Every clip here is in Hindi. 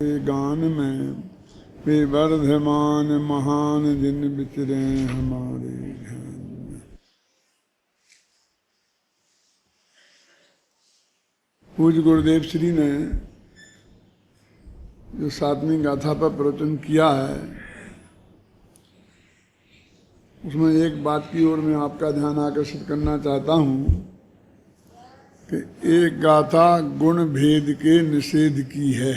गान में वे वर्धमान महान जिन विचरे हमारे ध्यान में। पूज्य गुरुदेव श्री ने जो 7वीं गाथा पर प्रवचन किया है, उसमें एक बात की ओर मैं आपका ध्यान आकर्षित करना चाहता हूँ कि एक गाथा गुण भेद के निषेध की है,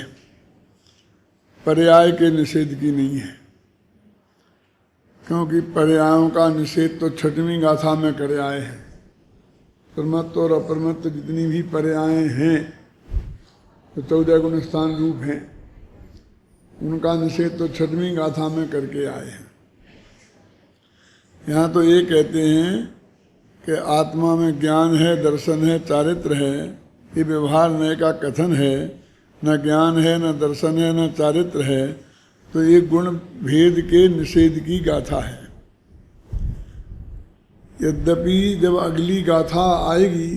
पर्याय के निषेध की नहीं है। क्योंकि पर्यायों का निषेध तो 6वीं गाथा में कर आए हैं। प्रमत्त और अप्रमत्त जितनी भी पर्याय हैं तो 14 गुण स्थान रूप हैं, उनका निषेध तो 6वीं गाथा में करके आए हैं। यहाँ तो ये कहते हैं कि आत्मा में ज्ञान है, दर्शन है, चारित्र है, ये व्यवहार नए का कथन है। न ज्ञान है, न दर्शन है, न चारित्र है, तो ये गुण भेद के निषेध की गाथा है। यद्यपि जब अगली गाथा आएगी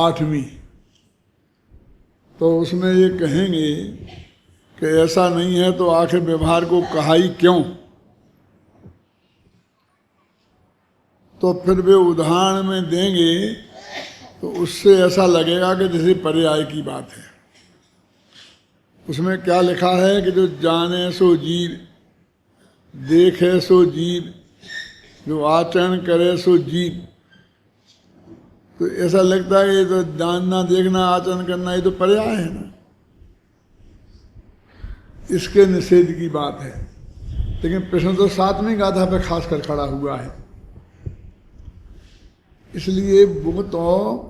8वीं, तो उसमें ये कहेंगे कि ऐसा नहीं है तो आखिर व्यवहार को कहा ही क्यों। तो फिर वे उदाहरण में देंगे तो उससे ऐसा लगेगा कि जैसे पर्याय की बात है। उसमें क्या लिखा है कि जो जाने सो जीव, देखे सो जीव, जो आचरण करे सो जीव। तो ऐसा लगता है ये तो जानना, देखना, आचरण करना, ये तो पर्याय है ना, इसके निषेध की बात है। लेकिन प्रश्न तो 7वीं गाथा पे खास कर खड़ा हुआ है। इसलिए वो तो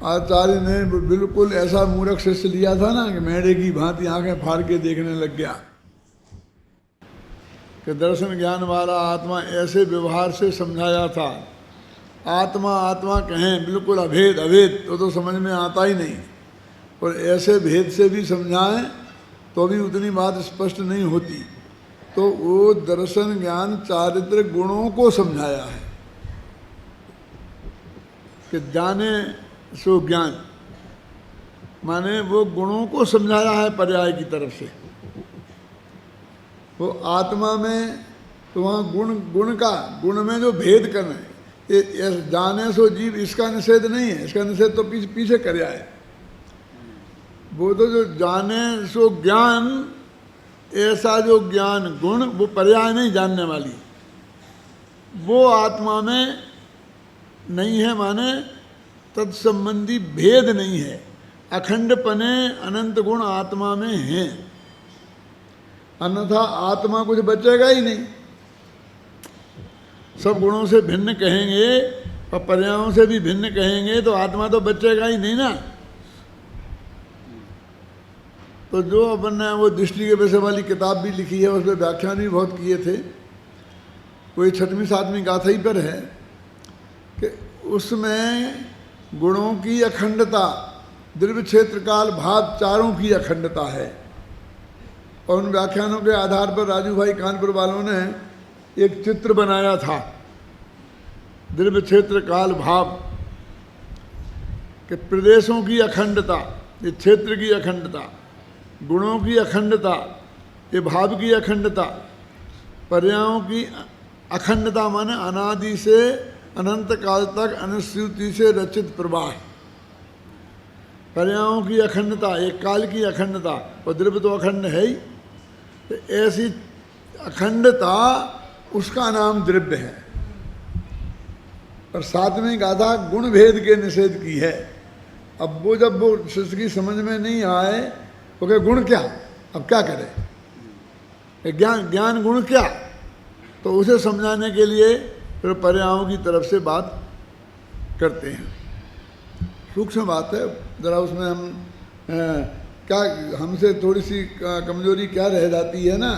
आचार्य ने बिल्कुल ऐसा मूर्ख शिष्य लिया था ना कि मेढ़े की भांति आंखें फाड़ के देखने लग गया कि दर्शन ज्ञान वाला आत्मा ऐसे व्यवहार से समझाया था। आत्मा आत्मा कहें बिल्कुल अभेद अभेद तो समझ में आता ही नहीं, और ऐसे भेद से भी समझाएं तो भी उतनी बात स्पष्ट नहीं होती। तो वो दर्शन ज्ञान चारित्र गुणों को समझाया है कि जाने सो ज्ञान, माने वो गुणों को समझाया है पर्याय की तरफ से। वो आत्मा में तो वहाँ गुण में जो भेद करना है, ये जाने सो जीव, इसका निषेध नहीं है। इसका निषेध तो पीछे कर आए। वो तो जो जाने सो ज्ञान, ऐसा जो ज्ञान गुण, वो पर्याय नहीं जानने वाली, वो आत्मा में नहीं है, माने तत्संबंधी भेद नहीं है। अखंडपने अनंत गुण आत्मा में हैं, अन्यथा आत्मा कुछ बचेगा ही नहीं। सब गुणों से भिन्न कहेंगे और पर्यायों से भी भिन्न कहेंगे तो आत्मा तो बचेगा ही नहीं ना। तो जो अपन ने वो दृष्टि के विषय वाली किताब भी लिखी है, उस पर व्याख्यान भी बहुत किए थे। कोई 6वीं 7वीं गाथा ही पर है कि उसमें गुणों की अखंडता, द्रव्य क्षेत्र काल भाव चारों की अखंडता है। और उन व्याख्यानों के आधार पर राजू भाई कानपुर वालों ने एक चित्र बनाया था, द्रव्य क्षेत्र काल भाव के प्रदेशों की अखंडता, ये क्षेत्र की अखंडता, गुणों की अखंडता, ये भाव की अखंडता, पर्यायों की अखंडता, माने अनादि से अनंत काल तक अनुश्रुति से रचित प्रवाह, पर्यायों की अखंडता, एक काल की अखंडता, और द्रव्य तो अखंड है ही। तो ऐसी अखंडता, उसका नाम द्रव्य है। और 7वीं गाथा गुण भेद के निषेध की है। अब वो जब वो शिष्य की समझ में नहीं आए तो क्या गुण क्या, अब क्या करें, ज्ञान गुण क्या, तो उसे समझाने के लिए फिर पर्यायों की तरफ से बात करते हैं। सूक्ष्म बात है ज़रा, उसमें हम क्या, हमसे थोड़ी सी कमजोरी क्या रह जाती है ना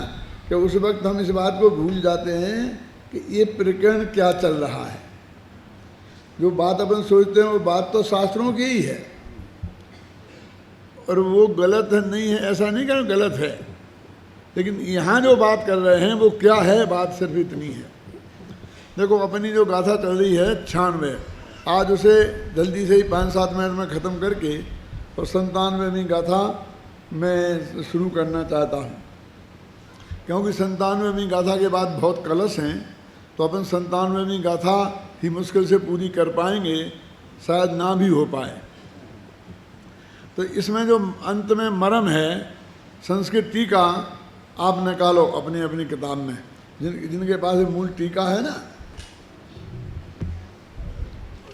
कि उस वक्त हम इस बात को भूल जाते हैं कि ये प्रकरण क्या चल रहा है। जो बात अपन सोचते हैं वो बात तो शास्त्रों की ही है, और वो गलत है नहीं है, ऐसा नहीं कि गलत है, लेकिन यहाँ जो बात कर रहे हैं वो क्या है, बात सिर्फ इतनी है। देखो अपनी जो गाथा चल रही है 96, आज उसे जल्दी से ही 5-7 मिनट में ख़त्म करके और 97वीं गाथा मैं शुरू करना चाहता हूँ, क्योंकि 97वीं गाथा के बाद बहुत कलश हैं, तो अपन 97वीं गाथा ही मुश्किल से पूरी कर पाएंगे, शायद ना भी हो पाए। तो इसमें जो अंत में मर्म है, संस्कृत टीका आप निकालो अपनी अपनी किताब में, जिनके पास मूल टीका है ना,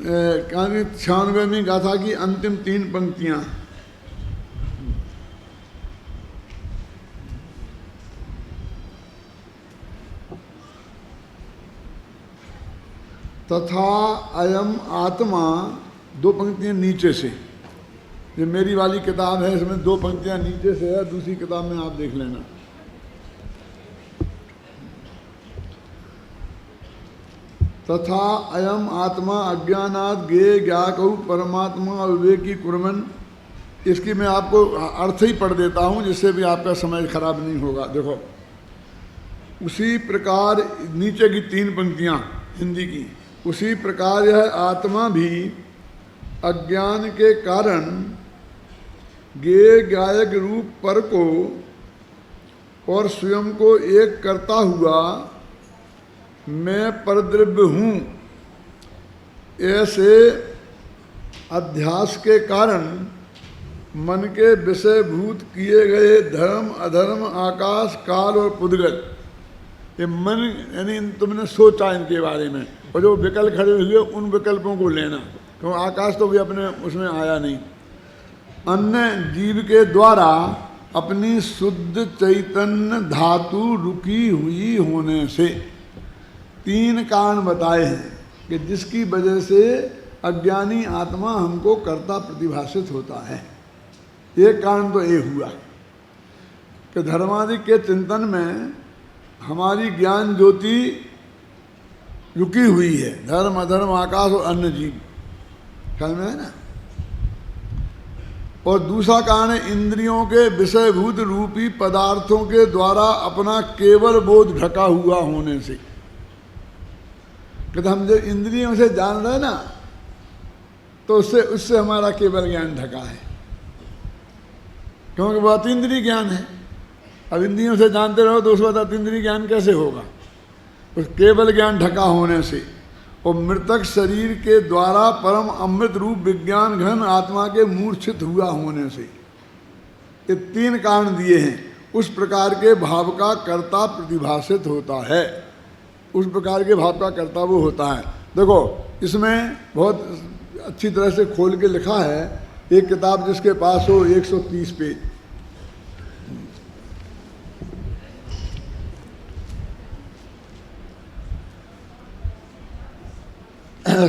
96वीं गाथा की अंतिम 3 पंक्तियाँ। तथा अयम आत्मा, 2 पंक्तियाँ नीचे से, ये मेरी वाली किताब है, इसमें 2 पंक्तियाँ नीचे से है, दूसरी किताब में आप देख लेना। तथा अयम आत्मा अज्ञानात् ज्ञेय ज्ञाकौ परमात्मा विवेकी कुर्मन, इसकी मैं आपको अर्थ ही पढ़ देता हूँ, जिससे भी आपका समय खराब नहीं होगा। देखो, उसी प्रकार नीचे की 3 पंक्तियाँ हिंदी की, उसी प्रकार यह आत्मा भी अज्ञान के कारण ज्ञेय ज्ञायक रूप पर को और स्वयं को एक करता हुआ मैं परद्रव्य हूँ, ऐसे अध्यास के कारण मन के विषयभूत किए गए धर्म अधर्म आकाश काल और पुद्गल, ये मन यानी तुमने सोचा इनके बारे में, और जो विकल्प खड़े हुए उन विकल्पों को लेना, क्योंकि आकाश तो भी अपने उसमें आया नहीं। अन्य जीव के द्वारा अपनी शुद्ध चैतन्य धातु रुकी हुई होने से 3 कारण बताए हैं कि जिसकी वजह से अज्ञानी आत्मा हमको कर्ता प्रतिभाषित होता है। एक कारण तो ये हुआ कि धर्मादि के चिंतन में हमारी ज्ञान ज्योति रुकी हुई है, धर्म अधर्म आकाश और अन्य जीव, ख्याल में है ना। और दूसरा कारण है इंद्रियों के विषयभूत रूपी पदार्थों के द्वारा अपना केवल बोध ढका हुआ होने से, कि हम जो इंद्रियों से जान रहे हैं ना, तो उससे हमारा केवल ज्ञान ढका है, क्योंकि वह अतीन्द्रिय ज्ञान है। अब इंद्रियों से जानते रहो तो उस वक्त अतीन्द्रिय ज्ञान कैसे होगा? उस केवल ज्ञान ढका होने से, और मृतक शरीर के द्वारा परम अमृत रूप विज्ञान घन आत्मा के मूर्छित हुआ होने से, ये 3 कारण दिए हैं। उस प्रकार के भाव का कर्ता प्रतिभाषित होता है, उस प्रकार के भाव का कर्ता वो होता है। देखो, इसमें बहुत अच्छी तरह से खोल के लिखा है, एक किताब जिसके पास हो 130 पेज,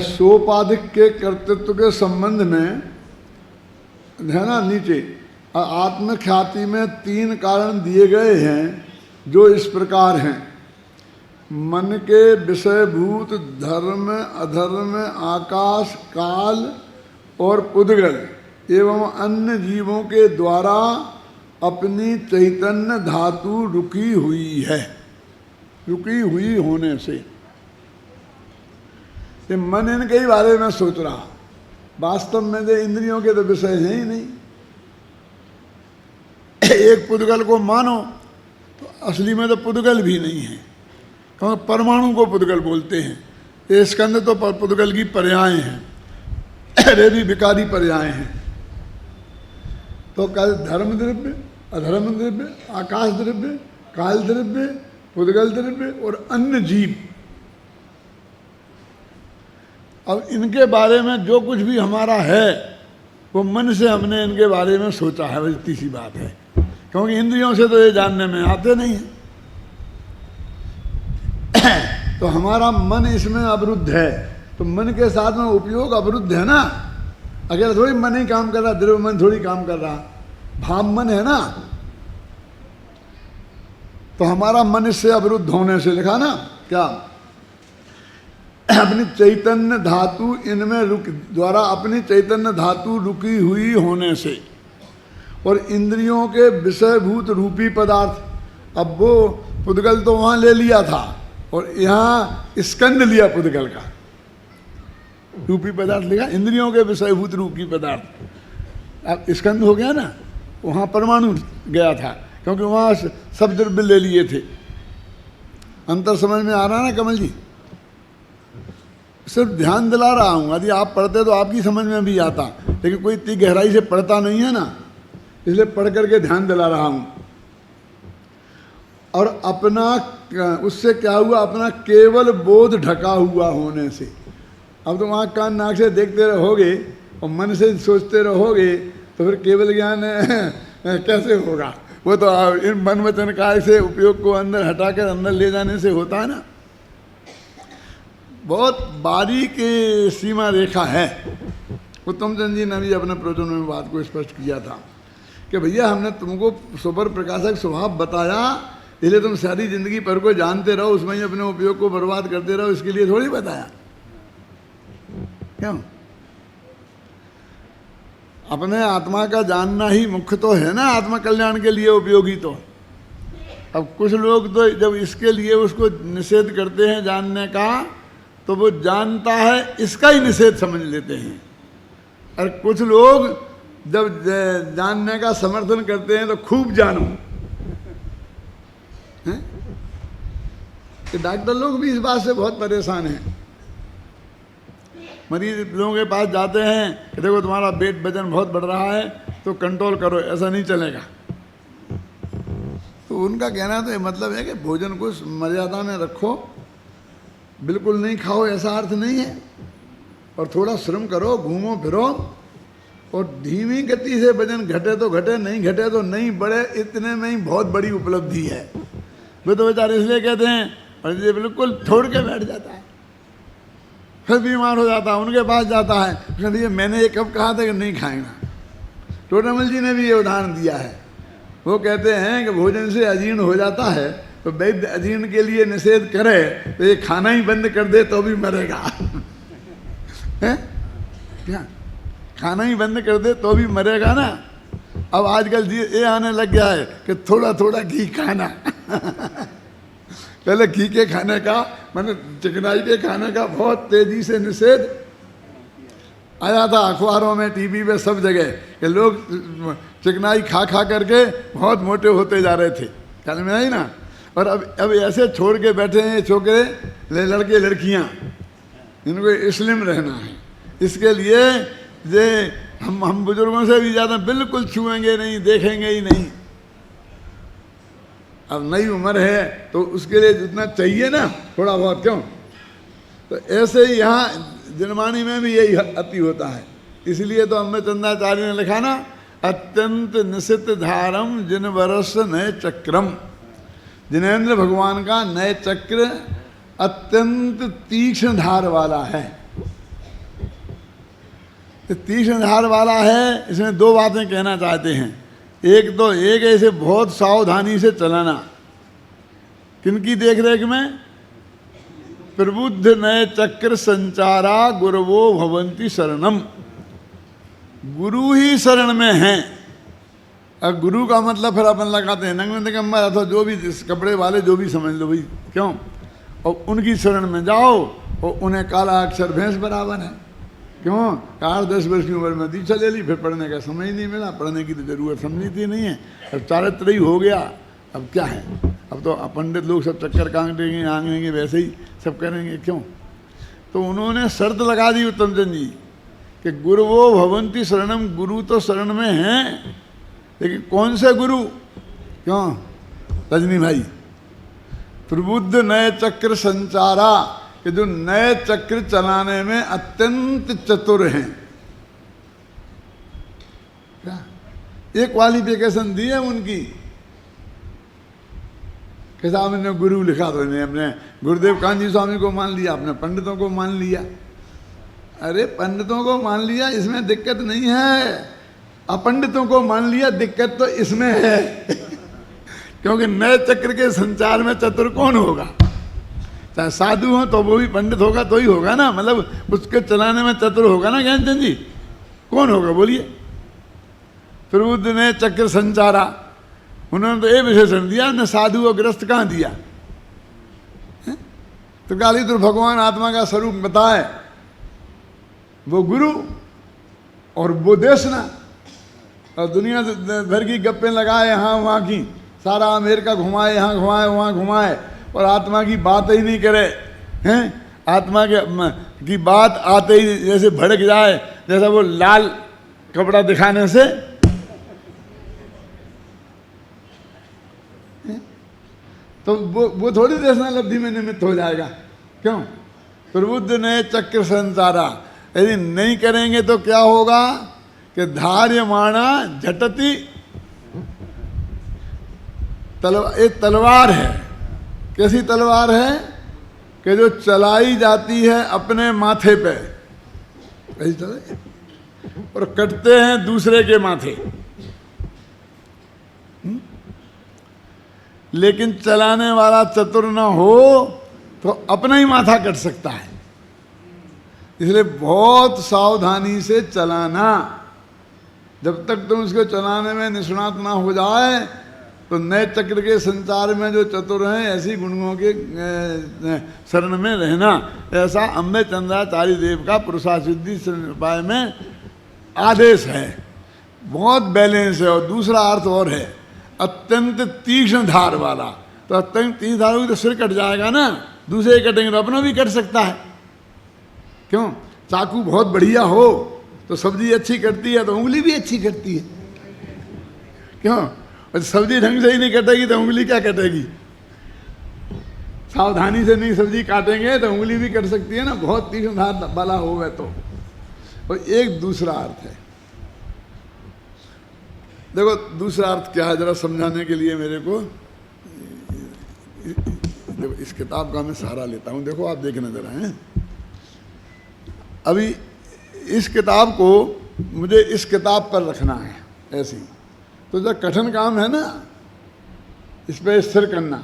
सोपाधिक के कर्तृत्व के संबंध में है ना, नीचे आत्मख्याति में 3 कारण दिए गए हैं, जो इस प्रकार हैं। मन के विषयभूत धर्म अधर्म आकाश काल और पुद्गल एवं अन्य जीवों के द्वारा अपनी चैतन्य धातु रुकी हुई है, रुकी हुई होने से। ये मन इनके ही बारे में सोच रहा, वास्तव में तो इंद्रियों के तो विषय हैं ही नहीं। एक पुद्गल को मानो तो असली में तो पुद्गल भी नहीं है, क्योंकि परमाणु को पुद्गल बोलते हैं। ये स्कंद तो पुद्गल की पर्याय हैं, वे भी विकारी पर्याय हैं। तो कल धर्म द्रव्य अधर्म द्रव्य आकाश द्रव्य काल द्रव्य पुद्गल द्रव्य और अन्य जीव, अब इनके बारे में जो कुछ भी हमारा है वो मन से हमने इनके बारे में सोचा है, बस इतनी सी बात है। क्योंकि इंद्रियों से तो ये जानने में आते नहीं है, तो हमारा मन इसमें अवरुद्ध है, तो मन के साथ में उपयोग अवरुद्ध है ना। अकेला थोड़ी मन ही काम कर रहा, द्रव्य मन थोड़ी काम कर रहा, भाव मन है ना। तो हमारा मन इससे अवरुद्ध होने से, लिखा ना क्या, अपनी चैतन्य धातु इनमें द्वारा अपनी चैतन्य धातु रुकी हुई होने से, और इंद्रियों के विषयभूत रूपी पदार्थ, अब वो पुद्गल तो वहाँ ले लिया था और यहाँ स्कंद लिया पुद्गल का, रूपी पदार्थ लिखा, इंद्रियों के विषयभूत रूपी पदार्थ, अब स्कंद हो गया ना, वहाँ परमाणु गया था, क्योंकि वहाँ सब द्रव्य ले लिए थे। अंतर समझ में आ रहा ना कमल जी? सिर्फ ध्यान दिला रहा हूँ, यदि आप पढ़ते तो आपकी समझ में भी आता, लेकिन कोई इतनी गहराई से पढ़ता नहीं है ना, इसलिए पढ़ करके ध्यान दिला रहा हूँ। और अपना उससे क्या हुआ, अपना केवल बोध ढका हुआ होने से। अब तो वहाँ कान नाक से देखते रहोगे और मन से सोचते रहोगे तो फिर केवल ज्ञान कैसे होगा? वो तो इन मन वचन काय से उपयोग को अंदर हटाकर अंदर ले जाने से होता है ना। बहुत बारीक सीमा रेखा है। उत्तम चंद जी ने भी अपने प्रवचनों में बात को स्पष्ट किया था कि भैया हमने तुमको सुपर प्रकाशक स्वभाव बताया, इसलिए तुम सारी जिंदगी पर को जानते रहो, उसमें ही अपने उपयोग को बर्बाद करते रहो, इसके लिए थोड़ी बताया। क्यों? अपने आत्मा का जानना ही मुख्य तो है ना, आत्मा कल्याण के लिए उपयोगी। तो अब कुछ लोग तो जब इसके लिए उसको निषेध करते हैं जानने का, तो वो जानता है इसका ही निषेध समझ लेते हैं। और कुछ लोग जब जानने का समर्थन करते हैं तो खूब जानो हैं? कि डॉक्टर लोग भी इस बात से बहुत परेशान हैं। मरीज लोगों के पास जाते हैं कि देखो तुम्हारा वेट वजन बहुत बढ़ रहा है तो कंट्रोल करो, ऐसा नहीं चलेगा। तो उनका कहना तो ये मतलब है कि भोजन को मर्यादा में रखो, बिल्कुल नहीं खाओ ऐसा अर्थ नहीं है, और थोड़ा श्रम करो, घूमो फिरो, और धीमी गति से वजन घटे तो घटे, नहीं घटे तो नहीं बढ़े, इतने में ही बहुत बड़ी उपलब्धि है। वे तो बेचारे इसलिए कहते हैं, और ये बिल्कुल छोड़ के बैठ जाता है, फिर बीमार हो जाता है, उनके पास जाता है, कहते मैंने ये कब कहा था कि नहीं खाएगा। टोटामल जी ने भी ये उदाहरण दिया है। वो कहते हैं कि भोजन से अजीर्ण हो जाता है, तो वैद्य अजीर्ण के लिए निषेध करे तो ये खाना ही बंद कर दे तो भी मरेगा। है क्या? खाना ही बंद कर दे तो भी मरेगा ना। अब आजकल ये आने लग गया है कि थोड़ा थोड़ा घी खाना। पहले घी के खाने का, मैंने चिकनाई के खाने का बहुत तेजी से निषेध आया था अखबारों में, टीवी पे, सब जगह कि लोग चिकनाई खा खा करके बहुत मोटे होते जा रहे थे, ख्याल में आई ना। और अब ऐसे छोड़ के बैठे हैं छोकरे, लड़के लड़कियां, इनको स्लिम रहना है, इसके लिए जे हम बुजुर्गों से भी ज़्यादा बिल्कुल छुएंगे नहीं, देखेंगे ही नहीं। अब नई उम्र है तो उसके लिए जितना चाहिए ना थोड़ा बहुत, क्यों? तो ऐसे ही यहाँ जिनमानी में भी यही अति होता है। इसलिए तो अम्बे चंदाचार्य ने लिखा ना, अत्यंत निशित धारम जिन वर्ष नए चक्रम। जिनेन्द्र भगवान का नए चक्र अत्यंत तीक्ष्ण धार वाला है। तीक्ष्ण धार वाला है, इसमें दो बातें कहना चाहते हैं। एक तो एक ऐसे बहुत सावधानी से चलाना, किनकी देख रेख में? प्रबुद्ध नए चक्र संचारा गुरुवो भवंती शरणम। गुरु ही शरण में हैं। अब गुरु का मतलब फिर अपन लगाते हैं नंग दिगंबर अथवा जो भी कपड़े वाले जो भी समझ लो भाई, क्यों? और उनकी शरण में जाओ और उन्हें काला अक्षर भैंस बराबर है, क्यों? 8-10 वर्ष की उम्र में दीक्षा ले ली, फिर पढ़ने का समय ही नहीं मिला, पढ़ने की तो जरूरत समझी थी नहीं है, अब चारित्र ही हो गया। अब क्या है, अब तो पंडित लोग सब चक्कर काटेंगे, आंगेंगे, वैसे ही सब करेंगे, क्यों? तो उन्होंने शर्त लगा दी उत्तम चंद जी कि गुरुवो भवंती शरणम। गुरु तो शरण में हैं, लेकिन कौन से गुरु? क्यों रजनी भाई? प्रबुद्ध नए चक्र संचारा, कि जो नए चक्र चलाने में अत्यंत चतुर हैं। क्या ये क्वालिफिकेशन दी है उनकी? किताब ने गुरु लिखा तो इन्हें अपने गुरुदेव कांजी स्वामी को मान लिया, अपने पंडितों को मान लिया। अरे पंडितों को मान लिया इसमें दिक्कत नहीं है, अपंडितों को मान लिया दिक्कत तो इसमें है। क्योंकि नए चक्र के संचार में चतुर कौन होगा? चाहे साधु हो तो वो भी पंडित होगा तो ही होगा ना, मतलब उसके चलाने में चतुर होगा ना। ज्ञानचंद जी कौन होगा बोलिए? प्रबुद्ध ने चक्र संचारा, उन्होंने तो ये विशेषण दिया, न साधु और ग्रस्त कहाँ दिया? तो काली तो भगवान आत्मा का स्वरूप बताए, वो गुरु और वो देशना। और दुनिया भर की गप्पें लगाए यहाँ वहाँ की, सारा अमेरिका घुमाए, यहाँ घुमाए वहाँ घुमाए, और आत्मा की बात ही नहीं करे हैं। आत्मा की बात आते ही जैसे भड़क जाए, जैसा वो लाल कपड़ा दिखाने से तो वो थोड़ी देशना लब्धि में निमित्त हो जाएगा। क्यों? प्रबुद्ध ने चक्र संसारा, यदि नहीं करेंगे तो क्या होगा कि धार्यमाणा झटती एक तलवार है। कैसी तलवार है कि जो चलाई जाती है अपने माथे पे, ऐसी चले, और कटते हैं दूसरे के माथे। लेकिन चलाने वाला चतुर न हो तो अपना ही माथा कट सकता है। इसलिए बहुत सावधानी से चलाना। जब तक तुम उसको चलाने में निष्णात ना हो जाए तो नए चक्र के संचार में जो चतुर हैं ऐसी गुणों के शरण में रहना, ऐसा अम्बे चंद्राचार्य देव का पुरुषाशुद्धि उपाय में आदेश है। बहुत बैलेंस है। और दूसरा अर्थ और है, अत्यंत तीक्ष्ण धार वाला। तो अत्यंत तीक्ष्ण धार होगी तो सिर कट जाएगा ना, दूसरे कटेंगे तो अपना भी कट सकता है। क्यों? चाकू बहुत बढ़िया हो तो सब्जी अच्छी कटती है तो उंगली भी अच्छी कटती है। क्यों? और सब्जी ढंग से ही नहीं कटेगी तो उंगली क्या कटेगी? सावधानी से नहीं सब्जी काटेंगे तो उंगली भी कट सकती है ना, बहुत तीक्ष्ण धार वाला हो गए तो। और एक दूसरा अर्थ है, देखो दूसरा अर्थ क्या है जरा समझाने के लिए मेरे को। देखो इस किताब का मैं सहारा लेता हूँ, देखो आप देखना जरा हैं। अभी इस किताब को मुझे इस किताब पर रखना है ऐसी, तो जब कठिन काम है ना इस पर स्थिर करना,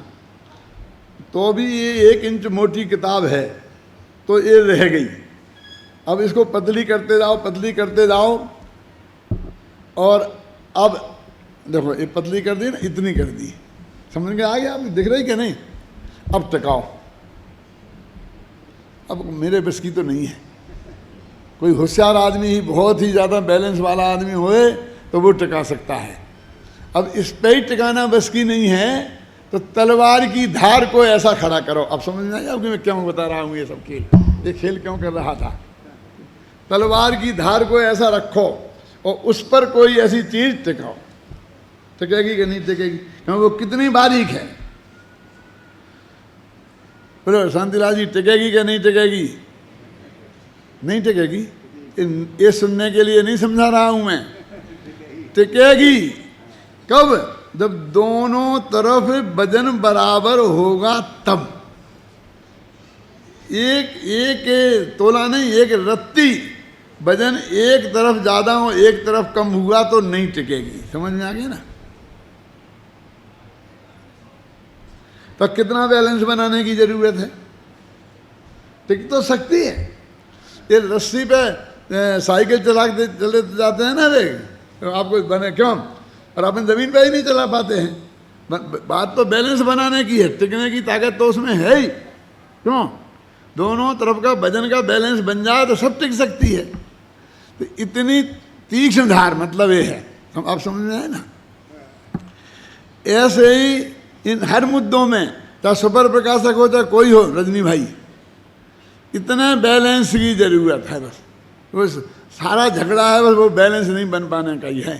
तो भी ये 1 इंच मोटी किताब है तो ये रह गई। अब इसको पतली करते जाओ, पतली करते जाओ, और अब देखो ये पतली कर दी ना, इतनी कर दी, समझ में आ गया? आप दिख रही क्या नहीं? अब टिकाओ। अब मेरे बस की तो नहीं है। कोई होशियार आदमी ही, बहुत ही ज़्यादा बैलेंस वाला आदमी होए तो वो टिका सकता है। अब इस पे ही टिकाना बस की नहीं है तो तलवार की धार को ऐसा खड़ा करो। अब समझ में आया कि मैं क्यों बता रहा हूँ ये सब खेल, ये खेल क्यों कर रहा था। तलवार की धार को ऐसा रखो और उस पर कोई ऐसी चीज टिकाओ, टिकेगी कि नहीं टिकेगी? क्योंकि वो कितनी बारीक है। बोलो शांतिलाल जी, टिकेगी कि नहीं टिकेगी? नहीं टिकेगी। ये सुनने के लिए नहीं समझा रहा हूं मैं, टिकेगी। कब? जब दोनों तरफ वजन बराबर होगा तब। एक तोला नहीं, एक रत्ती वजन एक तरफ ज्यादा हो एक तरफ कम हुआ तो नहीं टिकेगी। समझ में आ गया ना? तो कितना बैलेंस बनाने की जरूरत है? टिक तो सकती है। ये रस्सी पे साइकिल चले जाते हैं ना रे, तो आपको बने क्यों? और अपन जमीन पे ही नहीं चला पाते हैं। बात तो बैलेंस बनाने की है, टिकने की ताकत तो उसमें है ही। क्यों? दोनों तरफ का वजन का बैलेंस बन जाए तो सब टिक सकती है। तो इतनी तीक्ष्ण धार मतलब ये है। आप समझ में आए ना? ऐसे ही इन हर मुद्दों में, चाहे सुपर प्रकाशक हो चाहे कोई हो, रजनी भाई, इतने बैलेंस की जरूरत है। बस सारा झगड़ा है, बस वो बैलेंस नहीं बन पाने का ही है।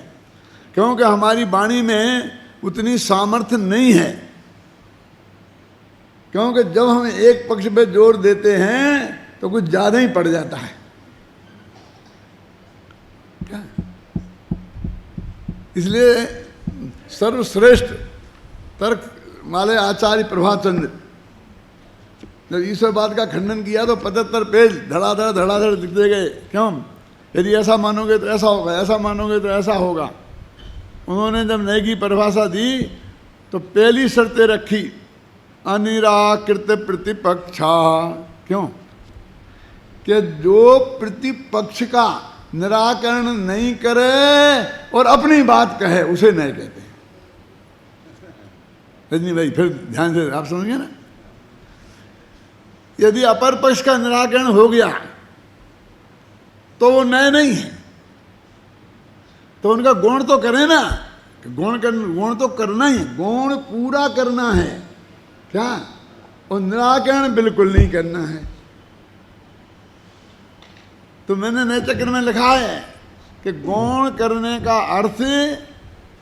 क्योंकि हमारी वाणी में उतनी सामर्थ्य नहीं है। क्योंकि जब हम एक पक्ष पे जोर देते हैं तो कुछ ज्यादा ही पड़ जाता है। क्या? इसलिए सर्वश्रेष्ठ तर्क वाले आचार्य प्रभाचंद्र जब ईश्वरवाद का खंडन किया तो 75 पेज धड़ाधड़ लिखते गए। क्यों? यदि ऐसा मानोगे तो ऐसा होगा, ऐसा मानोगे तो ऐसा होगा। उन्होंने जब नए की परिभाषा दी तो पहली शर्तें रखी, अनिराकृत प्रतिपक्षा। क्यों? कि जो प्रतिपक्ष का निराकरण नहीं करे और अपनी बात कहे उसे नहीं कहते। रजनी भाई फिर ध्यान से आप समझिए ना, यदि अपर पक्ष का निराकरण हो गया तो वो नए नहीं है। तो उनका गुण तो करें ना, गुण तो करना ही है, गुण पूरा करना है क्या, और निराकरण बिल्कुल नहीं करना है। तो मैंने नए चक्र में लिखा है कि गौण करने का अर्थ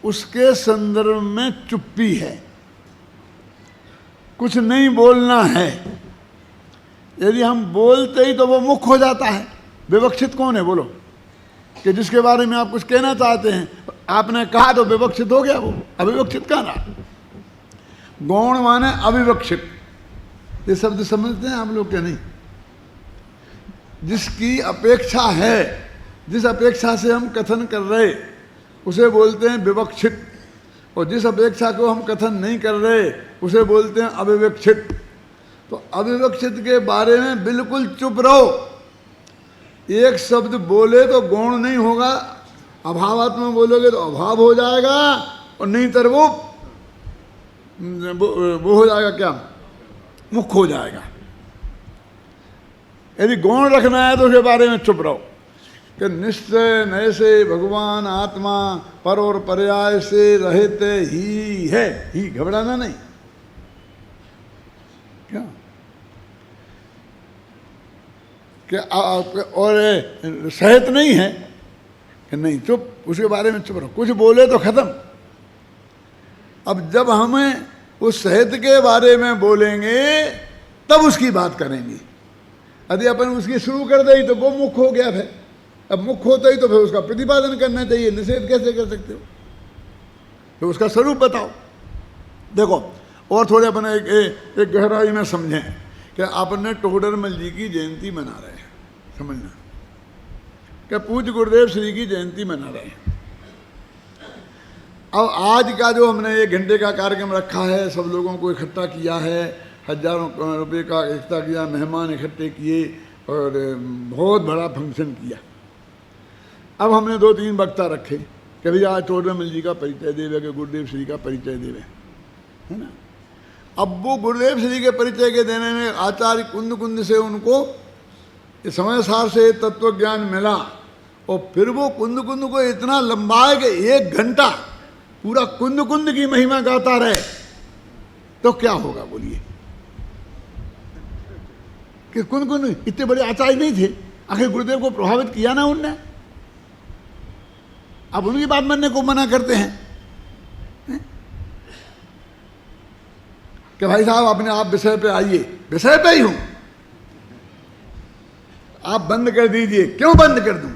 उसके संदर्भ में चुप्पी है, कुछ नहीं बोलना है। यदि हम बोलते ही तो वो मुख हो जाता है। विवक्षित कौन है बोलो, कि जिसके बारे में आप कुछ कहना चाहते हैं, आपने कहा तो विवक्षित हो गया, वो अविवक्षित कहाँ रहा। गौण माने अविवक्षित, ये शब्द समझते हैं आप लोग क्या नहीं। जिसकी अपेक्षा है, जिस अपेक्षा से हम कथन कर रहे उसे बोलते हैं विवक्षित, और जिस अपेक्षा को हम कथन नहीं कर रहे उसे बोलते हैं अविवक्षित। तो अविवक्षित के बारे में बिल्कुल चुप रहो। एक शब्द बोले तो गौण नहीं होगा, अभावात्मक बोलोगे तो अभाव हो जाएगा, और नहीं तर वो हो जाएगा क्या, मुख हो जाएगा। यदि गौण रखना है तो उसके बारे में चुप रहो कि निश्चय नए से भगवान आत्मा पर और पर्याय से रहते ही है, ही घबराना नहीं क्या, कि और सहित नहीं है कि नहीं, चुप, उसके बारे में चुप रहो। कुछ बोले तो खत्म। अब जब हम उस सहित के बारे में बोलेंगे तब उसकी बात करेंगे। यदि अपन उसकी शुरू कर दे तो वो मुख हो गया फिर। अब मुख होता ही तो फिर उसका प्रतिपादन करना चाहिए, निषेध कैसे कर सकते हो, तो उसका स्वरूप बताओ। देखो और थोड़े अपन एक गहराई में समझें कि आपने टोडरमल जी की जयंती मना रहे हैं, समझना कि पूज्य गुरुदेव श्री की जयंती मना रहे हैं। अब आज का जो हमने 1 घंटे का कार्यक्रम रखा है, सब लोगों को इकट्ठा किया है, हजारों रुपए का इकट्ठा किया, मेहमान इकट्ठे किए और बहुत बड़ा फंक्शन किया। अब हमने 2-3 वक्ता रखे कि भैया आज टोडरमल जी का परिचय देवे, कि गुरुदेव श्री का परिचय देवे, है ना। अब वो गुरुदेव श्री के परिचय के देने में आचार्य कुंद से उनको समय सार से तत्व ज्ञान मिला, और फिर वो कुंद को इतना लंबा है कि 1 घंटा पूरा कुंद की महिमा गाता रहे, तो क्या होगा बोलिए। कि कुंद इतने बड़े आचार्य नहीं थे, आखिर गुरुदेव को प्रभावित किया ना उनने, अब उनकी बात मानने को मना करते हैं कि भाई साहब अपने आप विषय पे आइए। विषय पे ही हूं, आप बंद कर दीजिए। क्यों बंद कर दूं,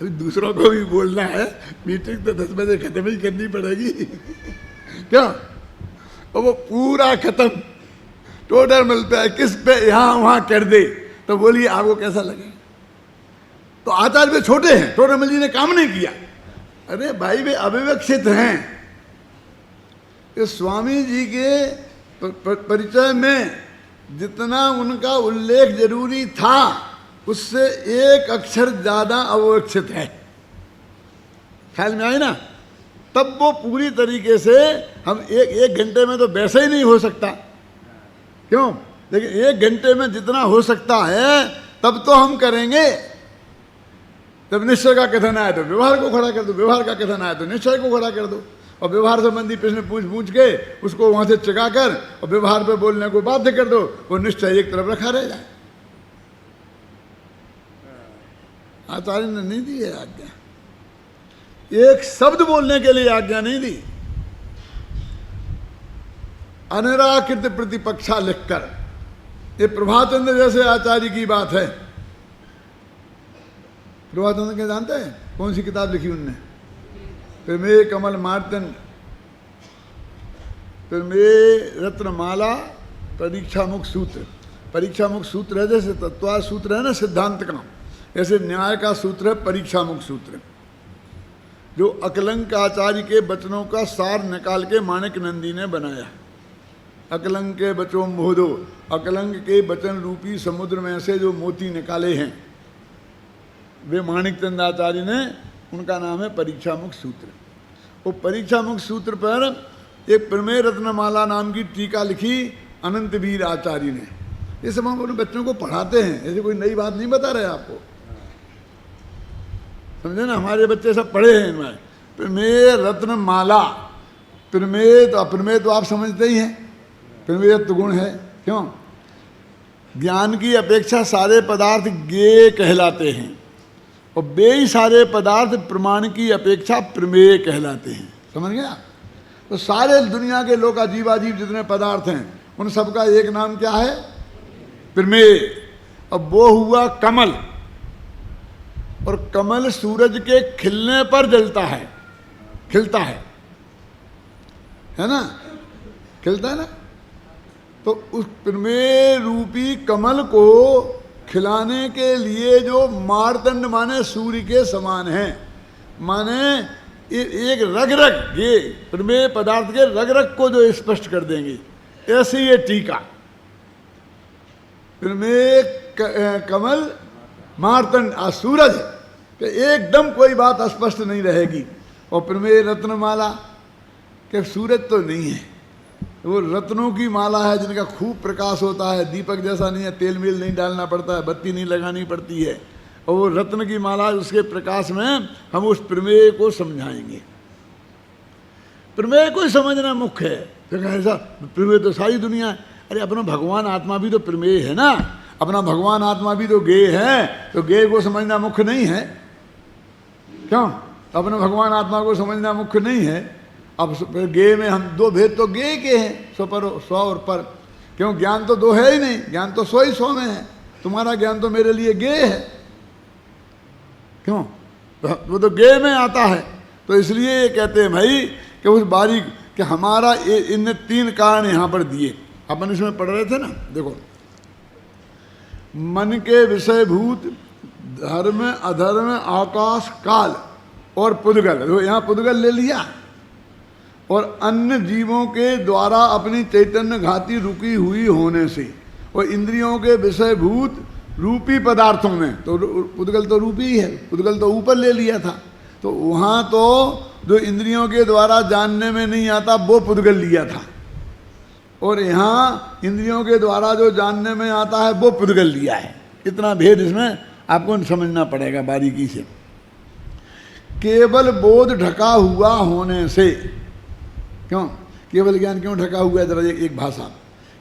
अभी दूसरों को भी बोलना है, मीटिंग तो 10 बजे खत्म ही करनी पड़ेगी क्या। और वो पूरा खत्म टोडरमल पे, किस पे, यहां वहां कर दे, तो बोलिए आपको कैसा लगे। तो आचार्य वे छोटे हैं, टोडरमल जी ने काम नहीं किया। अरे भाई वे अविवक्षित हैं। इस स्वामी जी के परिचय में जितना उनका उल्लेख जरूरी था उससे 1 अक्षर ज्यादा अविवक्षित है, ख्याल में आए ना। तब वो पूरी तरीके से हम एक घंटे में तो वैसे ही नहीं हो सकता, क्यों, लेकिन 1 घंटे में जितना हो सकता है तब तो हम करेंगे। जब निश्चय का कथन आया तो व्यवहार को खड़ा कर दो, व्यवहार का कथन आया तो निश्चय को खड़ा कर दो, और व्यवहार संबंधी प्रश्न पूछ के उसको वहां से चगा कर और व्यवहार पे बोलने को बाध्य कर दो, वो निश्चय एक तरफ रखा रह जाए। आचार्य ने नहीं दी है आज्ञा, एक शब्द बोलने के लिए आज्ञा नहीं दी। अनिराकृत प्रतिपक्षा लिखकर, ये प्रभाचंद्र जैसे आचार्य की बात है। प्रभाचंद्र के जानते हैं कौन सी किताब लिखी उनने, प्रमेय कमल मार्तन, प्रमेय रत्नमाला, परीक्षा मुख सूत्र। परीक्षा मुख सूत्र है जैसे तत्वा सूत्र है ना सिद्धांत का, ऐसे न्याय का सूत्र है परीक्षा मुख सूत्र, जो अकलंक आचार्य के वचनों का सार निकाल के माणिक नंदी ने बनाया। अकलंक के बचों मोहदो, अकलंक के वचन रूपी समुद्र में से जो मोती निकाले हैं वे माणिक चंद आचार्य ने, उनका नाम है परीक्षा मुख सूत्र। वो परीक्षा मुख सूत्र पर एक प्रमेय रत्नमाला नाम की टीका लिखी अनंत वीर आचार्य ने। ये सब हम अपने बच्चों को पढ़ाते हैं, ऐसे कोई नई बात नहीं बता रहे आपको, समझे ना, हमारे बच्चे सब पढ़े हैं इनमें। प्रमेय रत्न माला, प्रमेय तो अप्रमेय तो आप समझते ही हैं, प्रमेय तो गुण है। क्यों? ज्ञान की अपेक्षा सारे पदार्थ ज्ञेय कहलाते हैं, और वे सारे पदार्थ प्रमाण की अपेक्षा प्रमेय कहलाते हैं। समझ गया? तो सारे दुनिया के लोग अजीब जितने पदार्थ हैं उन सबका एक नाम क्या है? प्रमेय। अब वो हुआ कमल, और कमल सूरज के खिलने पर जलता है, खिलता है ना, खिलता है ना। तो उस प्रमेय रूपी कमल को खिलाने के लिए जो मारतंड माने सूर्य के समान है, माने एक रग रग, ये प्रमेय पदार्थ के रग रग को जो स्पष्ट कर देंगे, ऐसे ये टीका। प्रमेय कमल मारतंड सूरज कि एकदम कोई बात स्पष्ट नहीं रहेगी। और प्रमेय रत्नमाला कि सूरज तो नहीं है, वो रत्नों की माला है जिनका खूब प्रकाश होता है, दीपक जैसा नहीं है, तेल मील नहीं डालना पड़ता है, बत्ती नहीं लगानी पड़ती है, और वो रत्न की माला, उसके प्रकाश में हम उस प्रमेय को समझाएंगे। प्रमेय को समझना मुख्य है। तो ऐसा प्रमेय तो सारी दुनिया है। अरे अपना भगवान आत्मा भी तो प्रमेय है ना, अपना भगवान आत्मा भी तो ज्ञेय है, तो ज्ञेय को समझना मुख्य नहीं है? क्यों? अपने भगवान आत्मा को समझना मुख्य नहीं है? अब ज्ञेय में हम दो भेद तो ज्ञेय के हैं, स्व और पर। क्यों? ज्ञान तो दो है ही नहीं, ज्ञान तो सो ही सो में है। तुम्हारा ज्ञान तो मेरे लिए ज्ञेय है। क्यों? वो तो ज्ञेय में आता है। तो इसलिए ये कहते हैं भाई कि उस बारीक कि हमारा इन तीन कारण यहाँ पर दिए, अपन इसमें पढ़ रहे थे ना। देखो, मन के विषयभूत धर्म अधर्म आकाश काल और पुद्गल, तो यहाँ पुद्गल ले लिया, और अन्य जीवों के द्वारा अपनी चैतन्य घाती रुकी हुई होने से, और इंद्रियों के विषयभूत रूपी पदार्थों में, तो पुद्गल तो रूपी ही है, पुद्गल तो ऊपर ले लिया था। तो वहाँ तो जो इंद्रियों के द्वारा जानने में नहीं आता वो पुद्गल लिया था, और यहाँ इंद्रियों के द्वारा जो जानने में आता है वो पुद्गल लिया है। इतना भेद इसमें आपको समझना पड़ेगा बारीकी से। केवल बोध ढका हुआ होने से, क्यों केवल ज्ञान क्यों ढका हुआ है? जरा एक भाषा,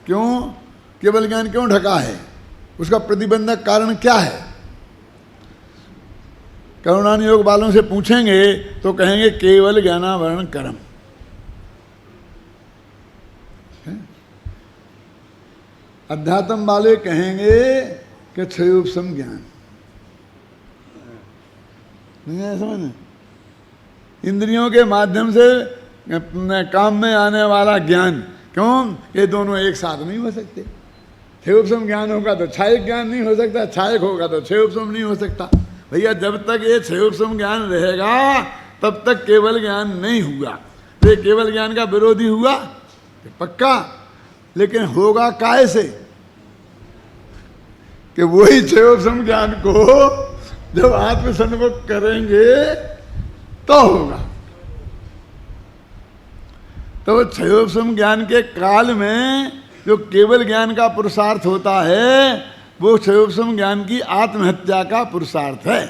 क्यों केवल ज्ञान क्यों ढका है? उसका प्रतिबंधक कारण क्या है? करुणान योग वालों से पूछेंगे तो कहेंगे केवल ज्ञानावरण कर्म। अध्यात्म वाले कहेंगे कि क्षयोपशम ज्ञान। नहीं है समझ? इंद्रियों के माध्यम से काम में आने वाला ज्ञान, क्यों? ये दोनों एक साथ नहीं हो सकते। क्षयोपशम ज्ञान होगा तो क्षायक ज्ञान नहीं हो सकता, क्षायक होगा तो क्षयोपशम नहीं हो सकता। भैया जब तक ये क्षयोपशम ज्ञान रहेगा तब तक केवल ज्ञान नहीं हुआ। ये केवल ज्ञान का विरोधी हुआ पक्का, लेकिन होगा काय से? कि वही क्षयोपशम ज्ञान को जब आत्मसन्मुख करेंगे तो होगा। तो क्षयोपशम ज्ञान के काल में जो केवल ज्ञान का पुरुषार्थ होता है वो क्षयोपशम ज्ञान की आत्महत्या का पुरुषार्थ है।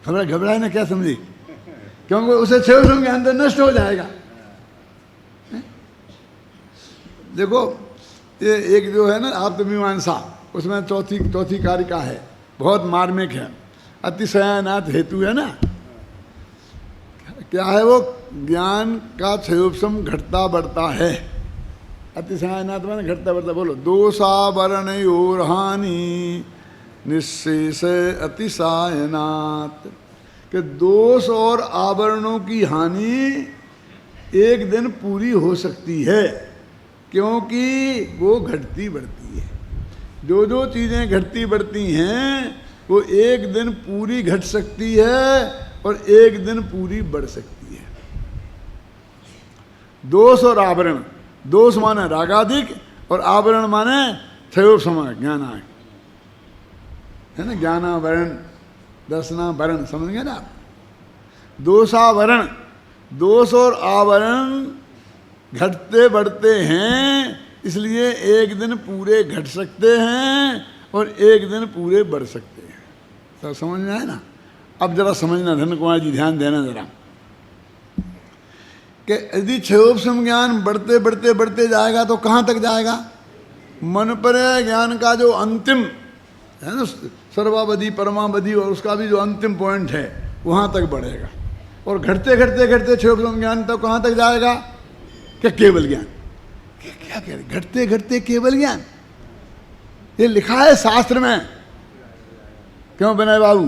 घबराए ना, क्या समझी? क्योंकि उसे क्षयोपशम ज्ञान तो नष्ट हो जाएगा। देखो ये एक जो है ना आत्ममीमांसा, उसमें चौथी कारिका है, बहुत मार्मिक है। अतिशयानाथ हेतु है ना, क्या है वो? ज्ञान का क्षयोपशम घटता बढ़ता है। अतिशयानाथ माने घटता बढ़ता। बोलो, दोषावरण और हानि निःशेष अतिशयनाथ, कि दोष और आवरणों की हानि एक दिन पूरी हो सकती है, क्योंकि वो घटती बढ़ती है। जो जो चीज़ें घटती बढ़ती हैं वो एक दिन पूरी घट सकती है और एक दिन पूरी बढ़ सकती है। दोष और आवरण, दोष माने रागाधिक और आवरण माने क्षयोपशम ज्ञानाय, है ना? ज्ञानावरण दर्शनावरण, समझ गए ना? दोषावरण, दोष और आवरण घटते बढ़ते हैं, इसलिए एक दिन पूरे घट सकते हैं और एक दिन पूरे बढ़ सकते हैं। सब समझ में आए ना? अब जरा समझना धन कुमार जी, ध्यान देना जरा, कि यदि क्षयोपशम ज्ञान बढ़ते बढ़ते बढ़ते जाएगा तो कहाँ तक जाएगा? मन पर ज्ञान का जो अंतिम है ना, सर्वावधि परमावधि, और उसका भी जो अंतिम पॉइंट है वहाँ तक बढ़ेगा। और घटते घटते घटते क्षयोपशम ज्ञान तक कहाँ तक जाएगा? क्या केवल ज्ञान? क्या कह रहे, घटते घटते केवल ज्ञान? ये लिखा है शास्त्र में। क्यों विनय बाबू,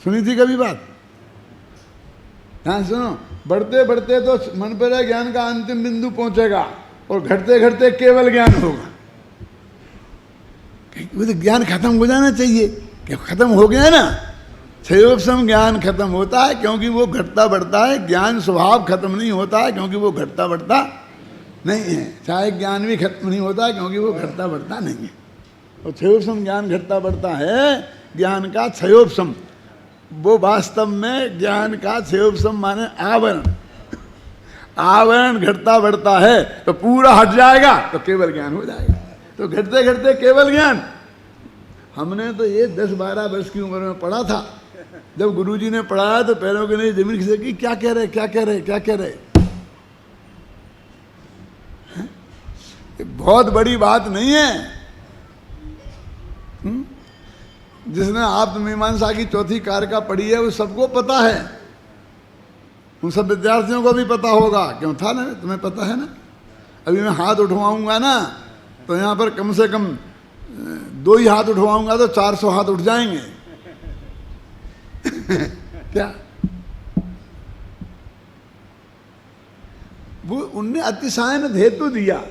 सुनी थी कभी बात? हाँ सुनो, बढ़ते बढ़ते तो मन पर ज्ञान का अंतिम बिंदु पहुंचेगा और घटते घटते केवल ज्ञान होगा। वो तो ज्ञान खत्म हो जाना चाहिए, कि खत्म हो गया ना, क्षयोपशम ज्ञान खत्म होता है क्योंकि वो घटता बढ़ता है। ज्ञान स्वभाव खत्म नहीं होता है क्योंकि वो घटता बढ़ता नहीं है। चाहे ज्ञान भी खत्म नहीं होता है क्योंकि वो घटता बढ़ता नहीं है। और क्षयोपशम ज्ञान घटता बढ़ता है, ज्ञान का क्षयोपशम, वो वास्तव में ज्ञान का क्षयोपशम माने आवरण। आवरण घटता बढ़ता है तो पूरा हट जाएगा तो केवल ज्ञान हो जाएगा। तो घटते घटते केवल ज्ञान, हमने तो ये 10-12 वर्ष की उम्र में पढ़ा था। जब गुरुजी ने पढ़ाया तो पैरों के नीचे जमीन खिसकी, क्या कह रहे क्या कह रहे क्या कह रहे। बहुत बड़ी बात नहीं है। जिसने आत्ममीमांसा की चौथी कारिका पढ़ी है वो सबको पता है, उन सब विद्यार्थियों को भी पता होगा। क्यों था ना, तुम्हें पता है ना। अभी मैं हाथ उठवाऊंगा ना तो यहाँ पर कम से कम 2 ही हाथ उठवाऊंगा तो 400 हाथ उठ जाएंगे। क्या वो उनने अतिशयन हेतु दिया,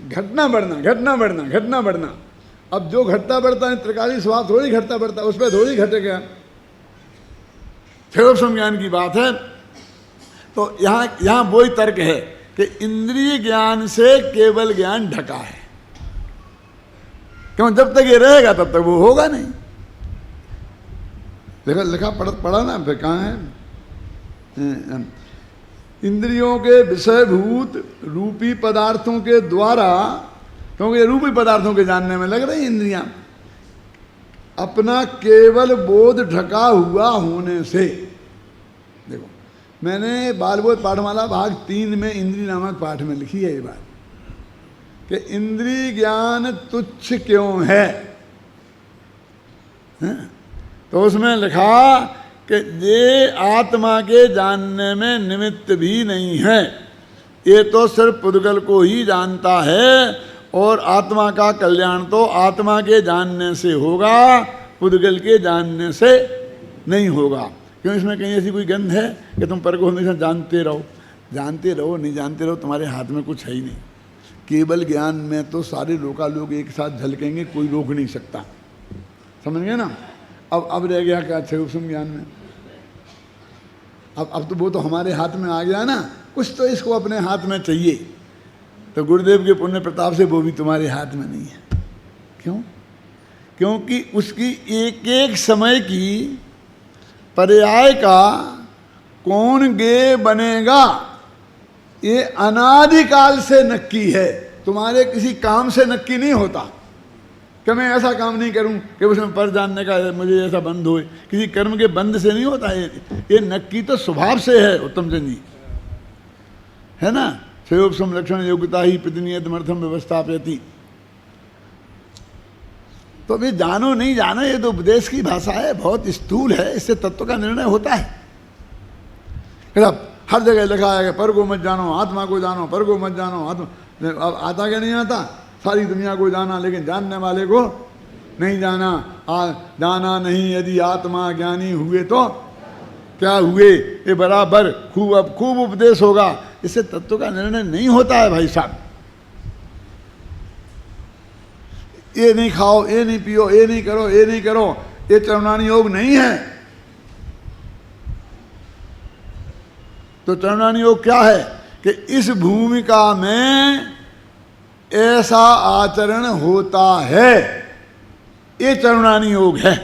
घटना बढ़ना घटना बढ़ना घटना बढ़ना। अब जो घटता बढ़ता है त्रिकाली स्वभाव थोड़ी घटता बढ़ता, उस पर थोड़ी घटेगा। क्षयोपशम ज्ञान की बात है। तो यहाँ वही तर्क है कि इंद्रिय ज्ञान से केवल ज्ञान ढका है। क्यों? जब तक ये रहेगा तब तक वो होगा नहीं। लिखा पढ़ा ना, फिर कहाँ है? इंद्रियों के विषयभूत रूपी पदार्थों के द्वारा, क्योंकि ये रूपी पदार्थों के जानने में लग रही इंद्रियां, अपना केवल बोध ढका हुआ होने से। देखो, मैंने बालबोध पाठमाला भाग 3 में इंद्रिय नामक पाठ में लिखी है ये बात कि इंद्रिय ज्ञान तुच्छ क्यों है? तो उसमें लिखा कि ये आत्मा के जानने में निमित्त भी नहीं है, ये तो सिर्फ पुद्गल को ही जानता है। और आत्मा का कल्याण तो आत्मा के जानने से होगा, पुद्गल के जानने से नहीं होगा। क्यों? इसमें कहीं ऐसी कोई गंध है कि तुम पर को हमेशा जानते रहो? जानते रहो नहीं जानते रहो, तुम्हारे हाथ में कुछ है ही नहीं। केवल ज्ञान में तो सारे लोग एक साथ झलकेंगे, कोई रोक नहीं सकता। समझ गए ना? अब रह गया क्या क्षयोपशम ज्ञान में? अब तो वो तो हमारे हाथ में आ गया ना, कुछ तो इसको अपने हाथ में चाहिए। तो गुरुदेव के पुण्य प्रताप से वो भी तुम्हारे हाथ में नहीं है। क्यों? क्योंकि उसकी एक एक समय की पर्याय का कौन गे बनेगा ये अनादिकाल से नक्की है। तुम्हारे किसी काम से नक्की नहीं होता कि मैं ऐसा काम नहीं करूं कि उसमें पर जानने का मुझे ऐसा बंद हो। किसी कर्म के बंद से नहीं होता ये नक्की तो स्वभाव से है। उत्तम चंद जी है ना, क्षयोपशम लक्षण योग्यता ही प्रतिनियतमर्थम व्यवस्थापयति। तो अभी जानो नहीं जानो ये तो उपदेश की भाषा है, बहुत स्थूल है, इससे तत्व का निर्णय होता है। हर जगह लिखा है कि पर को मत जानो, आत्मा को जानो, पर को मत जानो। आत्मा अब आता क्या नहीं आता? सारी दुनिया को जाना लेकिन जानने वाले को नहीं जाना। जाना नहीं यदि आत्मा ज्ञानी हुए तो क्या हुए, ये बराबर खूब उपदेश होगा, इससे तत्व का निर्णय नहीं होता है भाई साहब। ये नहीं खाओ, ये नहीं पियो, ये नहीं करो, ये नहीं करो, ये चरणानी योग नहीं है। तो चरणानी योग क्या है कि इस भूमिका में ऐसा आचरण होता है, ये चरणानी योग है।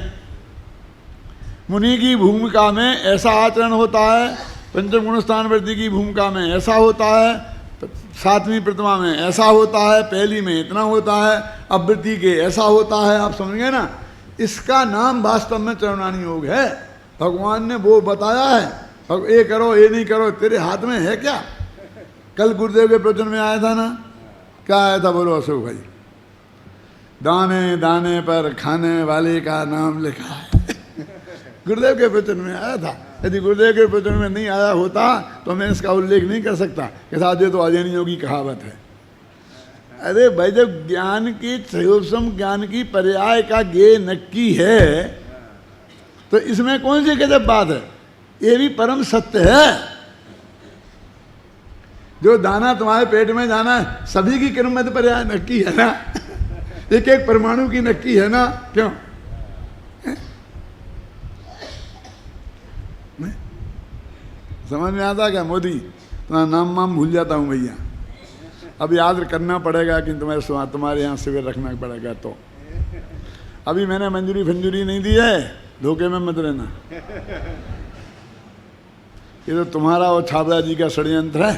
मुनि की भूमिका में ऐसा आचरण होता है, पंचम गुण स्थान वृद्धि की भूमिका में ऐसा होता है, 7वीं प्रतिमा में ऐसा होता है, पहली में इतना होता है, अवृत्ति के ऐसा होता है। आप समझ गए ना? इसका नाम वास्तव में चरणानी योग है। भगवान ने वो बताया है, अब ये करो ये नहीं करो, तेरे हाथ में है क्या? कल गुरुदेव के प्रवचन में आया था ना, क्या आया था बोलो अशोक भाई? दाने दाने पर खाने वाले का नाम लिखा है। गुरुदेव के प्रवचन में आया था। यदि गुरुदेव के प्रवचन में नहीं आया होता तो मैं इसका उल्लेख नहीं कर सकता कि साथ ये तो अजैनियों की कहावत है। अरे भाई, जब ज्ञान की त्रयोसम ज्ञान की पर्याय का गे नक्की है तो इसमें कौन सी गजब बात है? ये भी परम सत्य है। जो दाना तुम्हारे पेट में जाना है, सभी की क्रम में पर्याय नक्की है ना। एक एक परमाणु की नक्की है ना, क्यों? समझ में आता क्या मोदी? तुम्हारा नाम वाम भूल जाता हूँ भैया, अब याद करना पड़ेगा कि तुम्हारे यहाँ शिविर रखना पड़ेगा। तो अभी मैंने मंजूरी फंजूरी नहीं दी है, धोखे में मत रहना। ये तो तुम्हारा और छाबड़ा जी का षड्यंत्र है।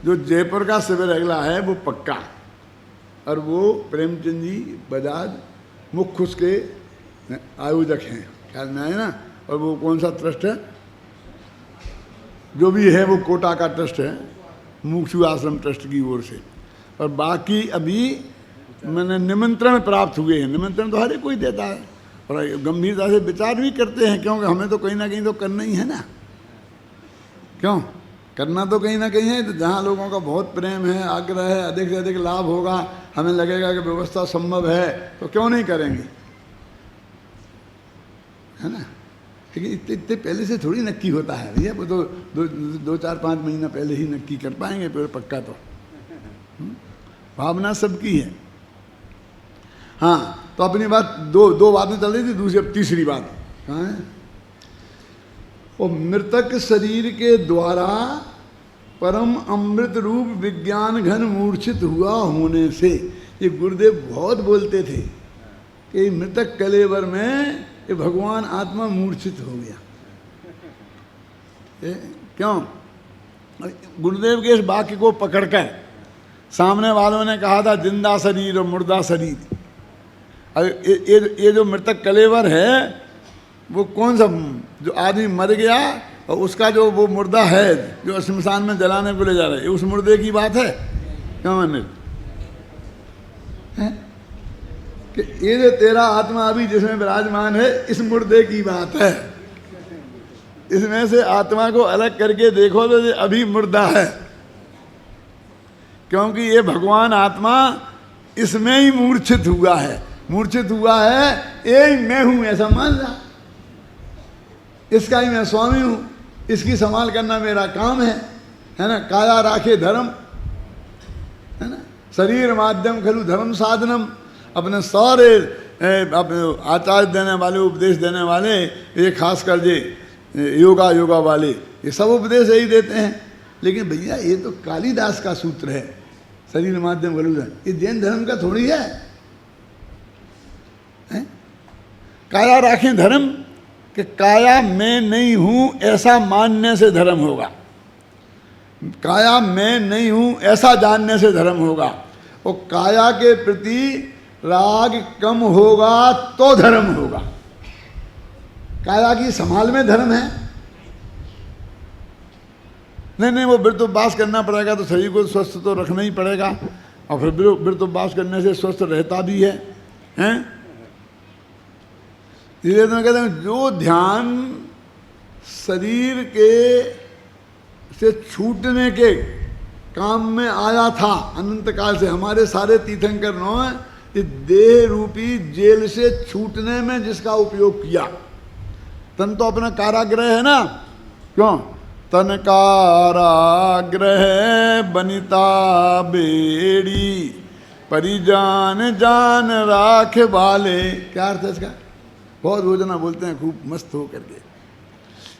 जो जयपुर का शिविर अगला है वो पक्का, और वो प्रेमचंद जी बजाज मुख्य उसके आयोजक हैं, ख्याल में आए ना। और वो कौन सा ट्रस्ट है? जो भी है वो कोटा का ट्रस्ट है, मुक्षु आश्रम ट्रस्ट की ओर से। और बाकी अभी मैंने निमंत्रण प्राप्त हुए हैं। निमंत्रण तो हर एक कोई देता है और गंभीरता से विचार भी करते हैं, क्योंकि हमें तो कहीं ना कहीं तो करना ही है ना। क्यों करना? तो कहीं ना कहीं है। तो जहाँ लोगों का बहुत प्रेम है, आग्रह है, अधिक से अधिक लाभ होगा, हमें लगेगा कि व्यवस्था संभव है, तो क्यों नहीं करेंगे, है ना। लेकिन इतने पहले से थोड़ी नक्की होता है भैया, वो तो दो 4-5 महीना पहले ही नक्की कर पाएंगे फिर पक्का। तो भावना सबकी है। हाँ, तो अपनी बात दो बातें चल रही थी, दूसरी अब तीसरी बात कहाँ है? वो मृतक शरीर के द्वारा परम अमृत रूप विज्ञान घन मूर्छित हुआ होने से, ये गुरुदेव बहुत बोलते थे कि मृतक कलेवर में ये भगवान आत्मा मूर्छित हो गया। क्यों? गुरुदेव के इस वाक्य को पकड़कर सामने वालों ने कहा था जिंदा शरीर और मुर्दा शरीर। ये जो मृतक कलेवर है वो कौन सा? जो आदमी मर गया और उसका जो वो मुर्दा है जो शमशान में जलाने को ले जा रहे हैं, उस मुर्दे की बात है। क्यों माने कि ये जो तेरा आत्मा अभी जिसमें विराजमान है, इस मुर्दे की बात है। इसमें से आत्मा को अलग करके देखो तो ये अभी मुर्दा है, क्योंकि ये भगवान आत्मा इसमें ही मूर्छित हुआ है। मूर्छित हुआ है, ये मैं हूं ऐसा मान रहा, इसका ही मैं स्वामी हूं, इसकी संभाल करना मेरा काम है ना। काया राखे धर्म, है ना। शरीर माध्यम खलु धर्म साधनम। अपने सारे आचार्य देने वाले, उपदेश देने वाले, ये खास कर जे योगा वाले, ये सब उपदेश यही देते हैं। लेकिन भैया ये तो कालिदास का सूत्र है, शरीर माध्यम खलु धर्म। ये जैन धर्म का थोड़ी है। काया राखें धर्म, कि काया मैं नहीं हूं ऐसा मानने से धर्म होगा, काया मैं नहीं हूं ऐसा जानने से धर्म होगा। और काया के प्रति राग कम होगा तो धर्म होगा। काया की संभाल में धर्म है। नहीं, वो वृत्तोपवास करना पड़ेगा तो शरीर को स्वस्थ तो रखना ही पड़ेगा, और फिर वृत्तोपवास करने से स्वस्थ रहता भी है, हैं? इसलिए तो मैं कहता हूँ जो ध्यान शरीर के से छूटने के काम में आया था अनंत काल से, हमारे सारे तीर्थंकर ने इस देह रूपी जेल से छूटने में जिसका उपयोग किया। तन तो अपना कारागृह है ना। क्यों? तन कारागृह बनिता बेड़ी, परिजान जान राख वाले। क्या अर्थ है इसका? बहुत रोजाना बोलते हैं खूब मस्त हो करके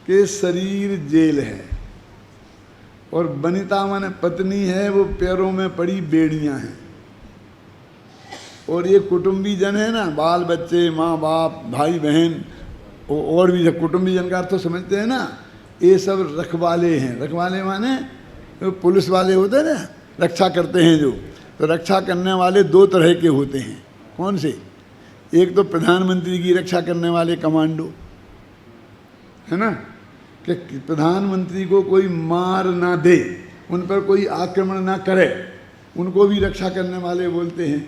कि शरीर जेल है और बनिता माने पत्नी है, वो पैरों में पड़ी बेड़ियां हैं। और ये कुटुंबी जन है ना, बाल बच्चे, माँ बाप, भाई बहन, और भी कुटुंबी जन का अर्थ तो समझते हैं ना। ये सब रखवाले हैं। रखवाले माने पुलिस वाले होते हैं ना, रक्षा करते हैं जो। तो रक्षा करने वाले दो तरह के होते हैं। कौन से? एक तो प्रधानमंत्री की रक्षा करने वाले कमांडो, है ना, कि प्रधानमंत्री को कोई मार ना दे, उन पर कोई आक्रमण ना करे, उनको भी रक्षा करने वाले बोलते हैं।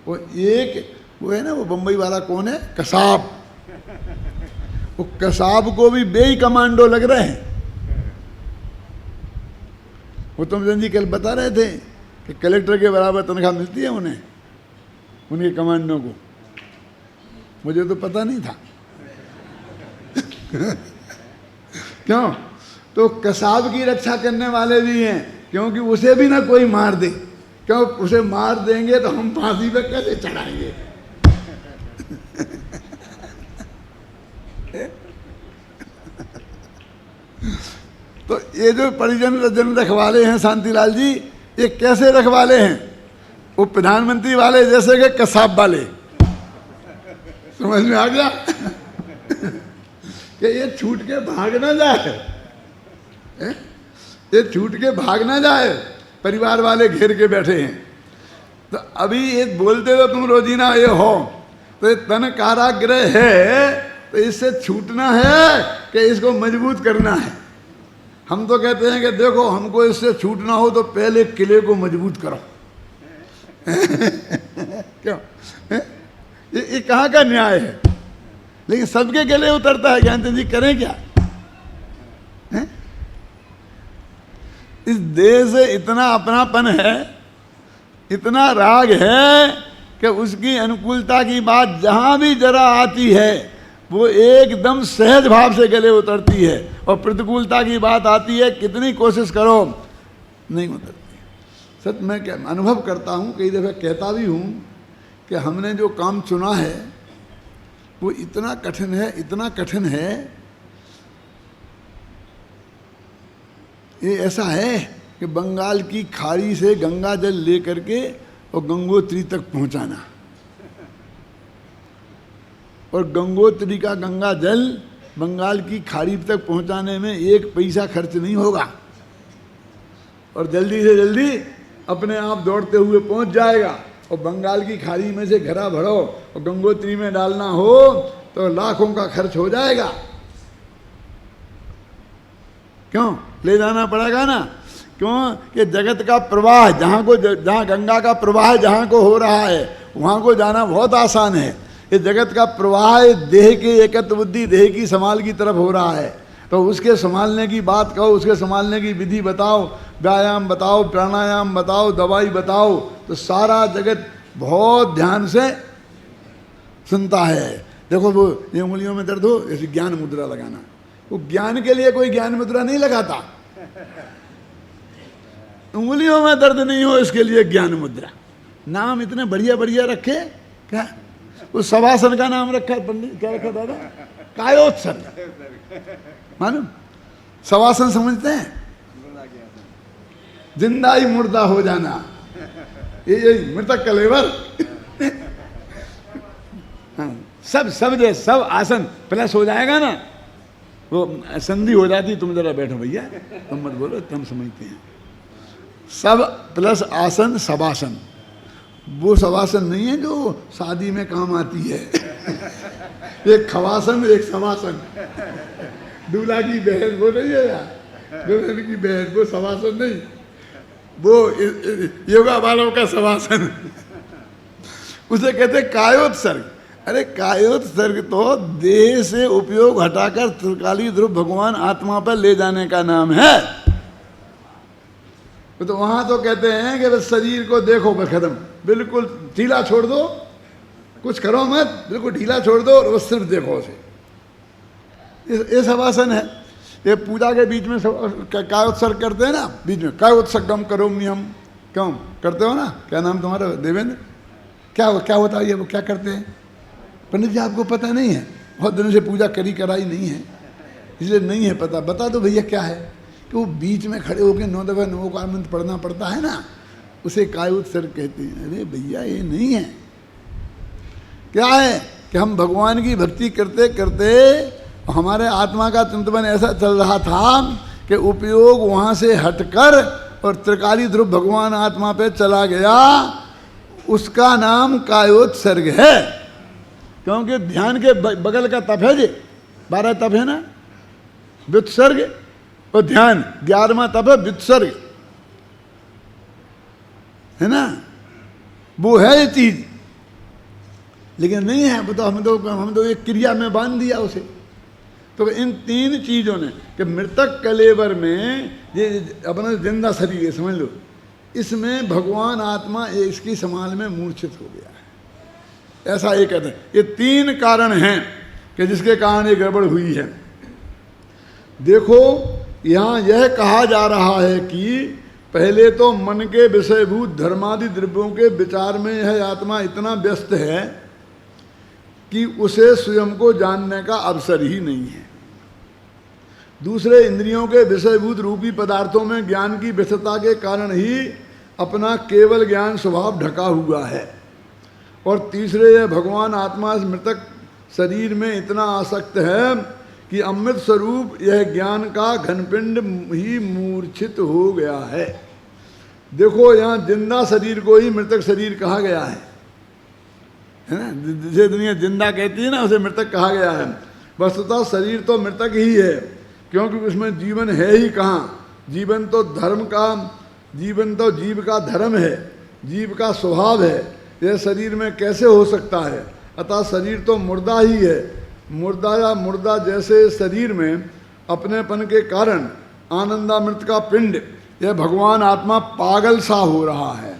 और एक वो है ना, वो बम्बई वाला कौन है, कसाब, वो कसाब को भी बेई कमांडो लग रहे हैं। वो तुम जी कल बता रहे थे कि कलेक्टर के बराबर तनख्वाह मिलती है उन्हें, उनके कमांडो को। मुझे तो पता नहीं था। क्यों? तो कसाब की रक्षा करने वाले भी हैं, क्योंकि उसे भी ना कोई मार दे। क्यों? उसे मार देंगे तो हम फांसी पे कैसे चढ़ाएंगे? तो ये जो परिजन रखवाले हैं शांतिलाल जी, ये कैसे रखवाले हैं? वो प्रधानमंत्री वाले जैसे कि कसाब वाले। समझ में आ गया? कि ये छूट के भाग ना जाए, ये छूट के भाग ना जाए। परिवार वाले घेर के बैठे हैं। तो अभी ये बोलते हो तुम रोजीना ये हो, तो ये तन कारागृह है, तो इससे छूटना है कि इसको मजबूत करना है। हम तो कहते हैं कि देखो, हमको इससे छूटना हो तो पहले किले को मजबूत करो। क्यों? ये कहाँ का न्याय है? लेकिन सबके गले उतरता है। ज्ञानचंद जी करें क्या? है? इस देश से इतना अपनापन है, इतना राग है कि उसकी अनुकूलता की बात जहां भी जरा आती है वो एकदम सहज भाव से गले उतरती है, और प्रतिकूलता की बात आती है कितनी कोशिश करो नहीं उतरती। सच मैं क्या अनुभव करता हूँ, कई दफ़े कहता भी हूँ कि हमने जो काम चुना है वो इतना कठिन है, इतना कठिन है। ये ऐसा है कि बंगाल की खाड़ी से गंगा जल लेकर के और गंगोत्री तक पहुंचाना, और गंगोत्री का गंगा जल बंगाल की खाड़ी तक पहुंचाने में 1 पैसा खर्च नहीं होगा, और जल्दी से जल्दी अपने आप दौड़ते हुए पहुंच जाएगा। और बंगाल की खाड़ी में से घड़ा भरो और गंगोत्री में डालना हो तो लाखों का खर्च हो जाएगा। क्यों? ले जाना पड़ेगा ना। क्यों? कि जगत का प्रवाह जहाँ गंगा का प्रवाह जहाँ को हो रहा है वहाँ को जाना बहुत आसान है। ये जगत का प्रवाह देह के एकत्व बुद्धि, देह की संभाल की तरफ हो रहा है, तो उसके संभालने की बात कहो, उसके संभालने की विधि बताओ, व्यायाम बताओ, प्राणायाम बताओ, दवाई बताओ, तो सारा जगत बहुत ध्यान से सुनता है। देखो वो ये उंगलियों में दर्द हो, ऐसी ज्ञान मुद्रा लगाना। वो ज्ञान के लिए कोई ज्ञान मुद्रा नहीं लगाता। उंगलियों में दर्द नहीं हो इसके लिए ज्ञान मुद्रा। नाम इतने बढ़िया बढ़िया रखे। क्या उस शवासन का नाम रखा है पंडित? क्या रखा दादा? कायोत्सर्ग। मालूम? शवासन समझते हैं? जिंदा ही मुर्दा हो जाना, ये मृतक कलेवर। हाँ, सब आसन प्लस हो जाएगा ना, वो संधि हो जाती। तुम जरा बैठो भैया, तुम मत बोलो, तुम समझते हैं। सब प्लस आसन शवासन। वो शवासन नहीं है जो शादी में काम आती है। एक खवासन, एक शवासन। दूल्हा की बहन वो नहीं है यार, दुल्हन की बहन, वो शवासन नहीं, वो योगा वालों का शवासन। उसे कहते कायोत्सर्ग। अरे कायोत्सर्ग तो देह से उपयोग हटाकर त्रिकाली ध्रुव भगवान आत्मा पर ले जाने का नाम है। तो वहां तो कहते हैं कि बस शरीर को देखो, बस खत्म, बिल्कुल ढीला छोड़ दो, कुछ करो मत, बिल्कुल ढीला छोड़ दो और बस सिर्फ देखो उसे। ये शवासन है। ये पूजा के बीच में कायोत्सर्ग करते हैं ना, बीच में कायोत्सर्गम करोमि हम। क्यों करते हो ना? क्या नाम तुम्हारा? देवेंद्र। क्या होता है ये? वो क्या करते हैं? पंडित जी आपको पता नहीं है? बहुत दिनों से पूजा करी कराई नहीं है, इसलिए नहीं है पता। बता दो भैया क्या है। कि वो बीच में खड़े होकर 9 दफ़ा नमोकार मंत्र पढ़ना पड़ता है ना, उसे कायोत्सर्ग कहते हैं। अरे भैया ये नहीं है। क्या है कि हम भगवान की भक्ति करते करते हमारे आत्मा का चिंतन ऐसा चल रहा था कि उपयोग वहाँ से हटकर और त्रिकाली ध्रुव भगवान आत्मा पे चला गया। उसका नाम कायोत्सर्ग है। क्योंकि ध्यान के बगल का तप है जे 12 तप है ना, व्युत्सर्ग और ध्यान 11वां तप है व्युत्सर्ग, है ना, वो है ये चीज, लेकिन नहीं है वो तो हम तो एक क्रिया में बांध दिया उसे। तो इन 3 चीजों ने कि मृतक कलेवर में ये अपना जिंदा शरीर है, समझ लो, इसमें भगवान आत्मा इसकी संभाल में मूर्छित हो गया है, ऐसा ये कहते हैं। ये 3 कारण हैं कि जिसके कारण ये गड़बड़ हुई है। देखो यहाँ यह कहा जा रहा है कि पहले तो मन के विषयभूत धर्मादि द्रव्यों के विचार में यह आत्मा इतना व्यस्त है कि उसे स्वयं को जानने का अवसर ही नहीं है। दूसरे इंद्रियों के विषयभूत रूपी पदार्थों में ज्ञान की व्यस्तता के कारण ही अपना केवल ज्ञान स्वभाव ढका हुआ है। और तीसरे यह भगवान आत्मा इस मृतक शरीर में इतना आसक्त है कि अमृत स्वरूप यह ज्ञान का घनपिंड ही मूर्छित हो गया है। देखो यहाँ जिंदा शरीर को ही मृतक शरीर कहा गया है ना, जिसे दुनिया जिंदा कहती है ना उसे मृतक कहा गया है। वस्तुतः शरीर तो मृतक ही है, क्योंकि उसमें जीवन है ही कहाँ। जीवन तो जीव का धर्म है, जीव का स्वभाव है, यह शरीर में कैसे हो सकता है। अतः शरीर तो मुर्दा ही है। मुर्दा जैसे शरीर में अपनेपन के कारण आनंदामृत का पिंड, यह भगवान आत्मा पागल सा हो रहा है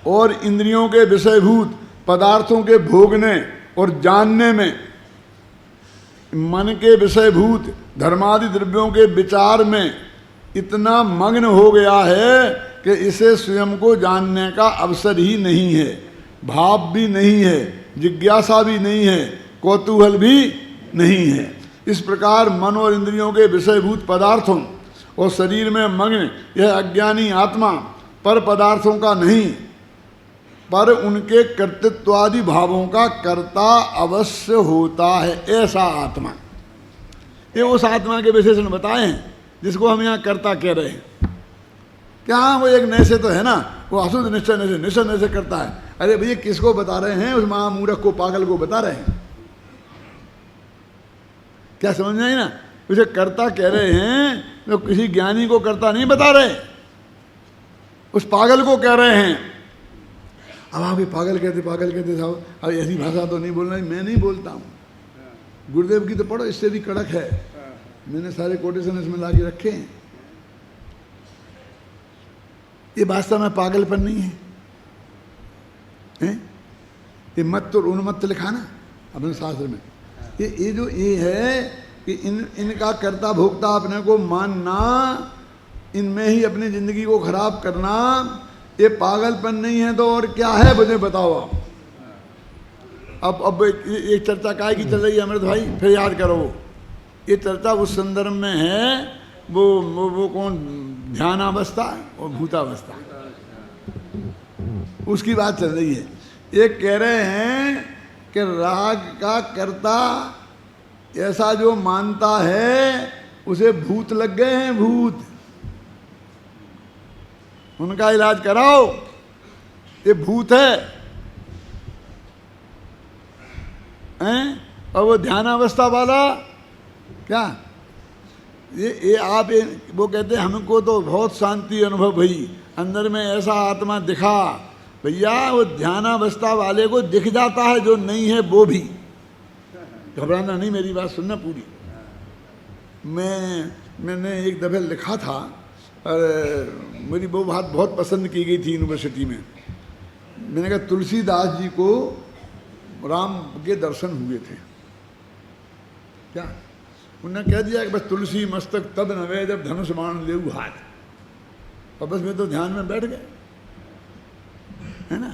और इंद्रियों के विषयभूत पदार्थों के भोगने और जानने में, मन के विषयभूत धर्मादि द्रव्यों के विचार में इतना मग्न हो गया है कि इसे स्वयं को जानने का अवसर ही नहीं है, भाव भी नहीं है, जिज्ञासा भी नहीं है, कौतूहल भी नहीं है। इस प्रकार मन और इंद्रियों के विषयभूत पदार्थों और शरीर में मग्न यह अज्ञानी आत्मा पर पदार्थों का नहीं, पर उनके कर्तृत्वादि भावों का कर्ता अवश्य होता है, ऐसा आत्मा। ये उस आत्मा के विशेषण बताए हैं जिसको हम यहाँ कर्ता कह रहे हैं। क्या वो एक नए से तो है ना, वो अशुद्ध निश्चय नशे करता है। अरे भैया किसको बता रहे हैं? उस महामूर्ख को, पागल को बता रहे हैं। क्या समझ में आई ना? उसे कर्ता कह रहे हैं तो किसी ज्ञानी को कर्ता नहीं बता रहे, उस पागल को कह रहे हैं। अब आप ये पागल कहते साहब, अब ऐसी भाषा तो नहीं बोलना। मैं नहीं बोलता हूँ, गुरुदेव की तो पढ़ो, इससे भी कड़क है। मैंने सारे कोटेशन इसमें ला के रखे हैं। ये वास्तव में पागलपन नहीं है, हैं? ये मत तो उन्मत्त लिखा ना अपने शास्त्र में। ये जो ये है कि इनका कर्ता भोक्ता अपने को मानना, इनमें ही अपनी जिंदगी को खराब करना, ये पागलपन नहीं है तो और क्या है? मुझे बताओ आप। अब एक चर्चा काय की चल रही है अमृत भाई, फिर याद करो। ये चर्चा उस संदर्भ में है, वो कौन, ध्यानावस्था और भूतावस्था, उसकी बात चल रही है। ये कह रहे हैं कि राग का कर्ता ऐसा जो मानता है उसे भूत लग गए हैं, भूत। उनका इलाज कराओ, ये भूत है, हैं? और वो ध्यानावस्था वाला क्या, ये आप वो कहते हैं हमको तो बहुत शांति अनुभव भई, अंदर में ऐसा आत्मा दिखा। भैया वो ध्यानावस्था वाले को दिख जाता है, जो नहीं है वो भी। घबराना नहीं, मेरी बात सुनना पूरी। मैंने एक दफे लिखा था और मेरी वो बात बहुत पसंद की गई थी यूनिवर्सिटी में। मैंने कहा तुलसीदास जी को राम के दर्शन हुए थे क्या? उन्होंने कह दिया कि बस तुलसी मस्तक तब नवे जब धनुष बाण लेऊ हाथ, और बस मैं तो ध्यान में बैठ गए, है ना।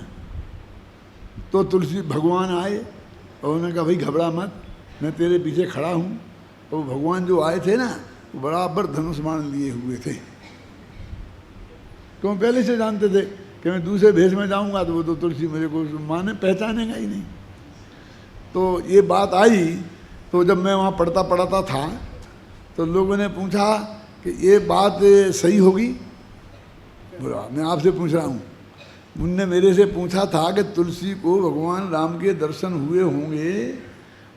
तो तुलसी भगवान आए और उन्होंने कहा भाई घबरा मत, मैं तेरे पीछे खड़ा हूँ। और भगवान जो आए थे ना, वो बराबर धनुष बाण लिए हुए थे। क्यों? पहले से जानते थे कि मैं दूसरे भेष में जाऊँगा तो वो तो तुलसी मेरे को माने पहचानेगा ही नहीं। तो ये बात आई, तो जब मैं वहाँ पढ़ता था तो लोगों ने पूछा कि ये बात सही होगी? बोला मैं आपसे पूछ रहा हूँ, उनने मेरे से पूछा था कि तुलसी को भगवान राम के दर्शन हुए होंगे,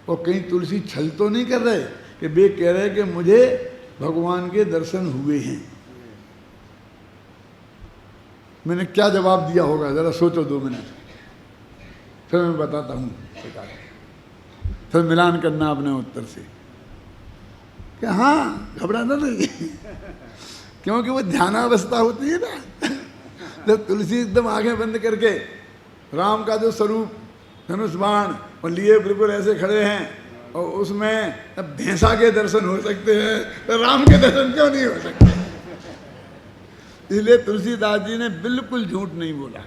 और कहीं तुलसी छल तो नहीं कर रहे कि वे कह रहे कि मुझे भगवान के दर्शन हुए हैं। मैंने क्या जवाब दिया होगा, जरा सोचो 2 मिनट, फिर मैं बताता हूँ। फिर मिलान करना अपने उत्तर से कि हाँ घबराना नहीं क्योंकि वो ध्यानावस्था होती है ना। जब तुलसी एकदम आंखें बंद करके राम का जो स्वरूप धनुष बाण और लिए बिल्कुल ऐसे खड़े हैं, और उसमें अब भैंसा के दर्शन हो सकते हैं, तो राम के दर्शन क्यों नहीं हो सकते? इसलिए तुलसीदास जी ने बिल्कुल झूठ नहीं बोला।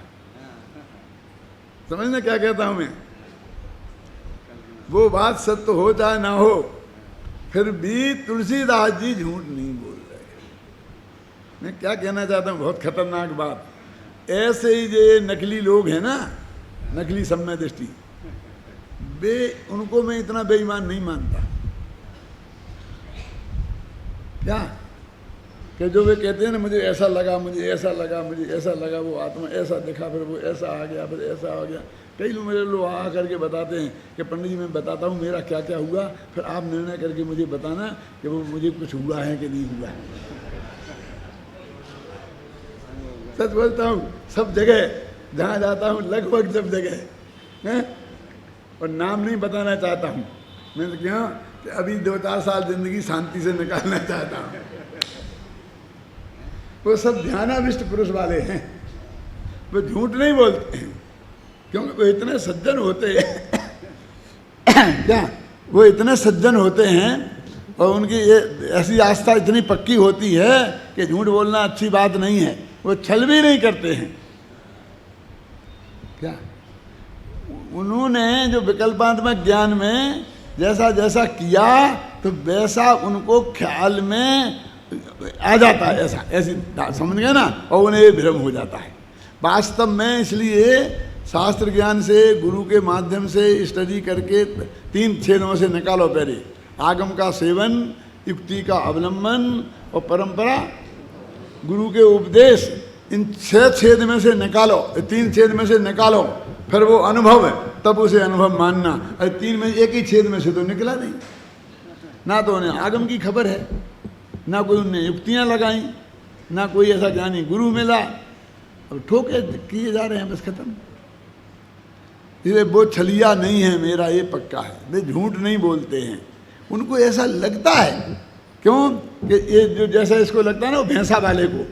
समझना क्या कहता हूं मैं? वो बात सत्य हो चाहे ना हो, फिर भी तुलसीदास जी झूठ नहीं बोल रहे। मैं क्या कहना चाहता हूं, बहुत खतरनाक बात। ऐसे ही जो नकली लोग हैं ना, नकली सम्य दृष्टि, वे उनको मैं इतना बेईमान नहीं मानता। क्या कि जो वे कहते हैं ना, मुझे ऐसा लगा, मुझे ऐसा लगा, मुझे ऐसा लगा, वो आत्मा ऐसा दिखा, फिर वो ऐसा आ गया, फिर ऐसा आ गया। कई लोग मेरे लोग आ करके बताते हैं कि पंडित जी मैं बताता हूँ मेरा क्या क्या हुआ, फिर आप निर्णय करके मुझे बताना कि वो मुझे कुछ हुआ है कि नहीं हुआ। सच बोलता हूँ, सब जगह जहाँ जाता हूँ, लगभग सब जगह हैं, और नाम नहीं बताना चाहता हूँ मैं, तो क्यों कि अभी 2-4 साल जिंदगी शांति से निकालना चाहता हूँ। वो सब ध्यानाविष्ट पुरुष वाले हैं, वो झूठ नहीं बोलते हैं, क्योंकि वो इतने सज्जन होते हैं क्या, वो इतने सज्जन होते हैं, और उनकी ये ऐसी आस्था इतनी पक्की होती है कि झूठ बोलना अच्छी बात नहीं है। वो छल भी नहीं करते हैं। क्या उन्होंने जो विकल्पात्मक ज्ञान में जैसा जैसा किया, तो वैसा उनको ख्याल में आ जाता है, ऐसा ऐसी समझ गए ना, और उन्हें भ्रम हो जाता है। वास्तव में इसलिए शास्त्र ज्ञान से, गुरु के माध्यम से स्टडी करके 3 छेदों से निकालो। पहले आगम का सेवन, युक्ति का अवलंबन और परंपरा, गुरु के उपदेश, इन 6 छेद में से निकालो, 3 छेद में से निकालो, फिर वो अनुभव है, तब उसे अनुभव मानना। अरे 3 में एक ही छेद में से तो निकला नहीं, ना तो उन्हें आगम की खबर है, ना कोई उनने युक्तियाँ लगाई, ना कोई ऐसा ज्ञानी गुरु मिला, अब ठोके किए जा रहे हैं, बस खत्म। इसलिए वो छलिया नहीं है, मेरा ये पक्का है। वे झूठ नहीं बोलते हैं, उनको ऐसा लगता है। क्यों कि ये जो जैसा इसको लगता है ना, वो भैंसा वाले को,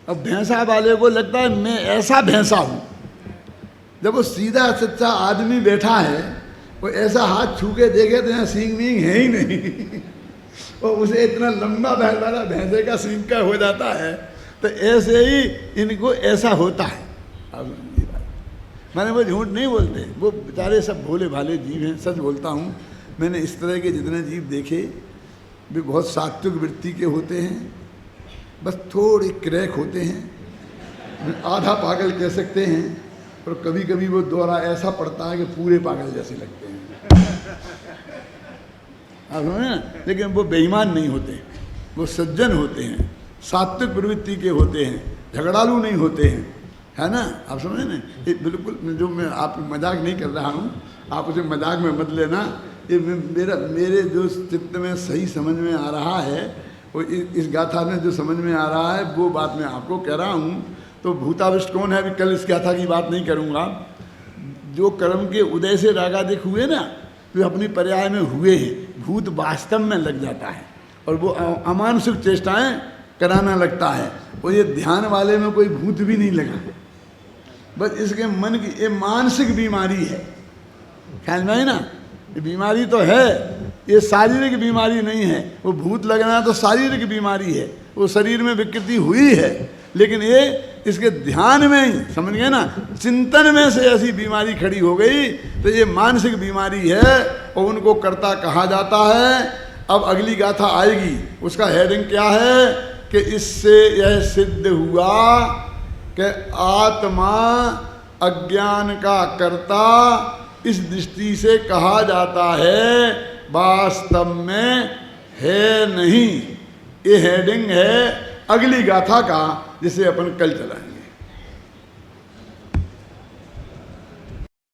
अब भैंसा वाले को लगता है मैं ऐसा भैंसा हूँ। जब वो सीधा सच्चा आदमी बैठा है, वो ऐसा हाथ छू के देखे तो यहाँ सींग मींग है ही नहीं और उसे इतना लंबा बैल वाला भैंसे का सींग का हो जाता है। तो ऐसे ही इनको ऐसा होता है। अब मैंने वो झूठ नहीं बोलते, वो बेचारे सब भोले भाले जीव हैं। सच बोलता हूँ, मैंने इस तरह के जितने जीव देखे, वे बहुत सात्विक वृत्ति के होते हैं, बस थोड़े क्रैक होते हैं, आधा पागल कह सकते हैं, और कभी कभी वो दौरा ऐसा पड़ता है कि पूरे पागल जैसे लगते हैं। आप समझे ना? लेकिन वो बेईमान नहीं होते, वो सज्जन होते हैं, सात्विक प्रवृत्ति के होते हैं, झगड़ालू नहीं होते हैं, है ना? आप समझे ना? ये बिल्कुल, जो मैं आप मजाक नहीं कर रहा हूँ, आप उसे मजाक में मत लेना। ये मेरे जो चित्त में सही समझ में आ रहा है, वो इस गाथा में जो समझ में आ रहा है, वो बात मैं आपको कह रहा हूँ। तो भूताविष्ट कौन है? अभी कल इस गाथा की बात नहीं करूँगा। जो कर्म के उदय से रागादिक हुए ना, तो अपनी पर्याय में हुए हैं, भूत वास्तव में लग जाता है, और वो अमानसिक चेष्टाएं कराना लगता है। और ये ध्यान वाले में कोई भूत भी नहीं लगा, बस इसके मन की ये मानसिक बीमारी है। ख्याल में है ना? ये बीमारी तो है, ये शारीरिक बीमारी नहीं है। वो भूत लगना तो शारीरिक बीमारी है, वो शरीर में विकृति हुई है, लेकिन ये इसके ध्यान में ही, समझ गए ना, चिंतन में से ऐसी बीमारी खड़ी हो गई, तो ये मानसिक बीमारी है, और उनको कर्ता कहा जाता है। अब अगली गाथा आएगी, उसका हेडिंग क्या है कि इससे यह सिद्ध हुआ कि आत्मा अज्ञान का कर्ता इस दृष्टि से कहा जाता है, वास्तव में है नहीं। ये हेडिंग है अगली गाथा का, जिसे अपन कल चलाएं।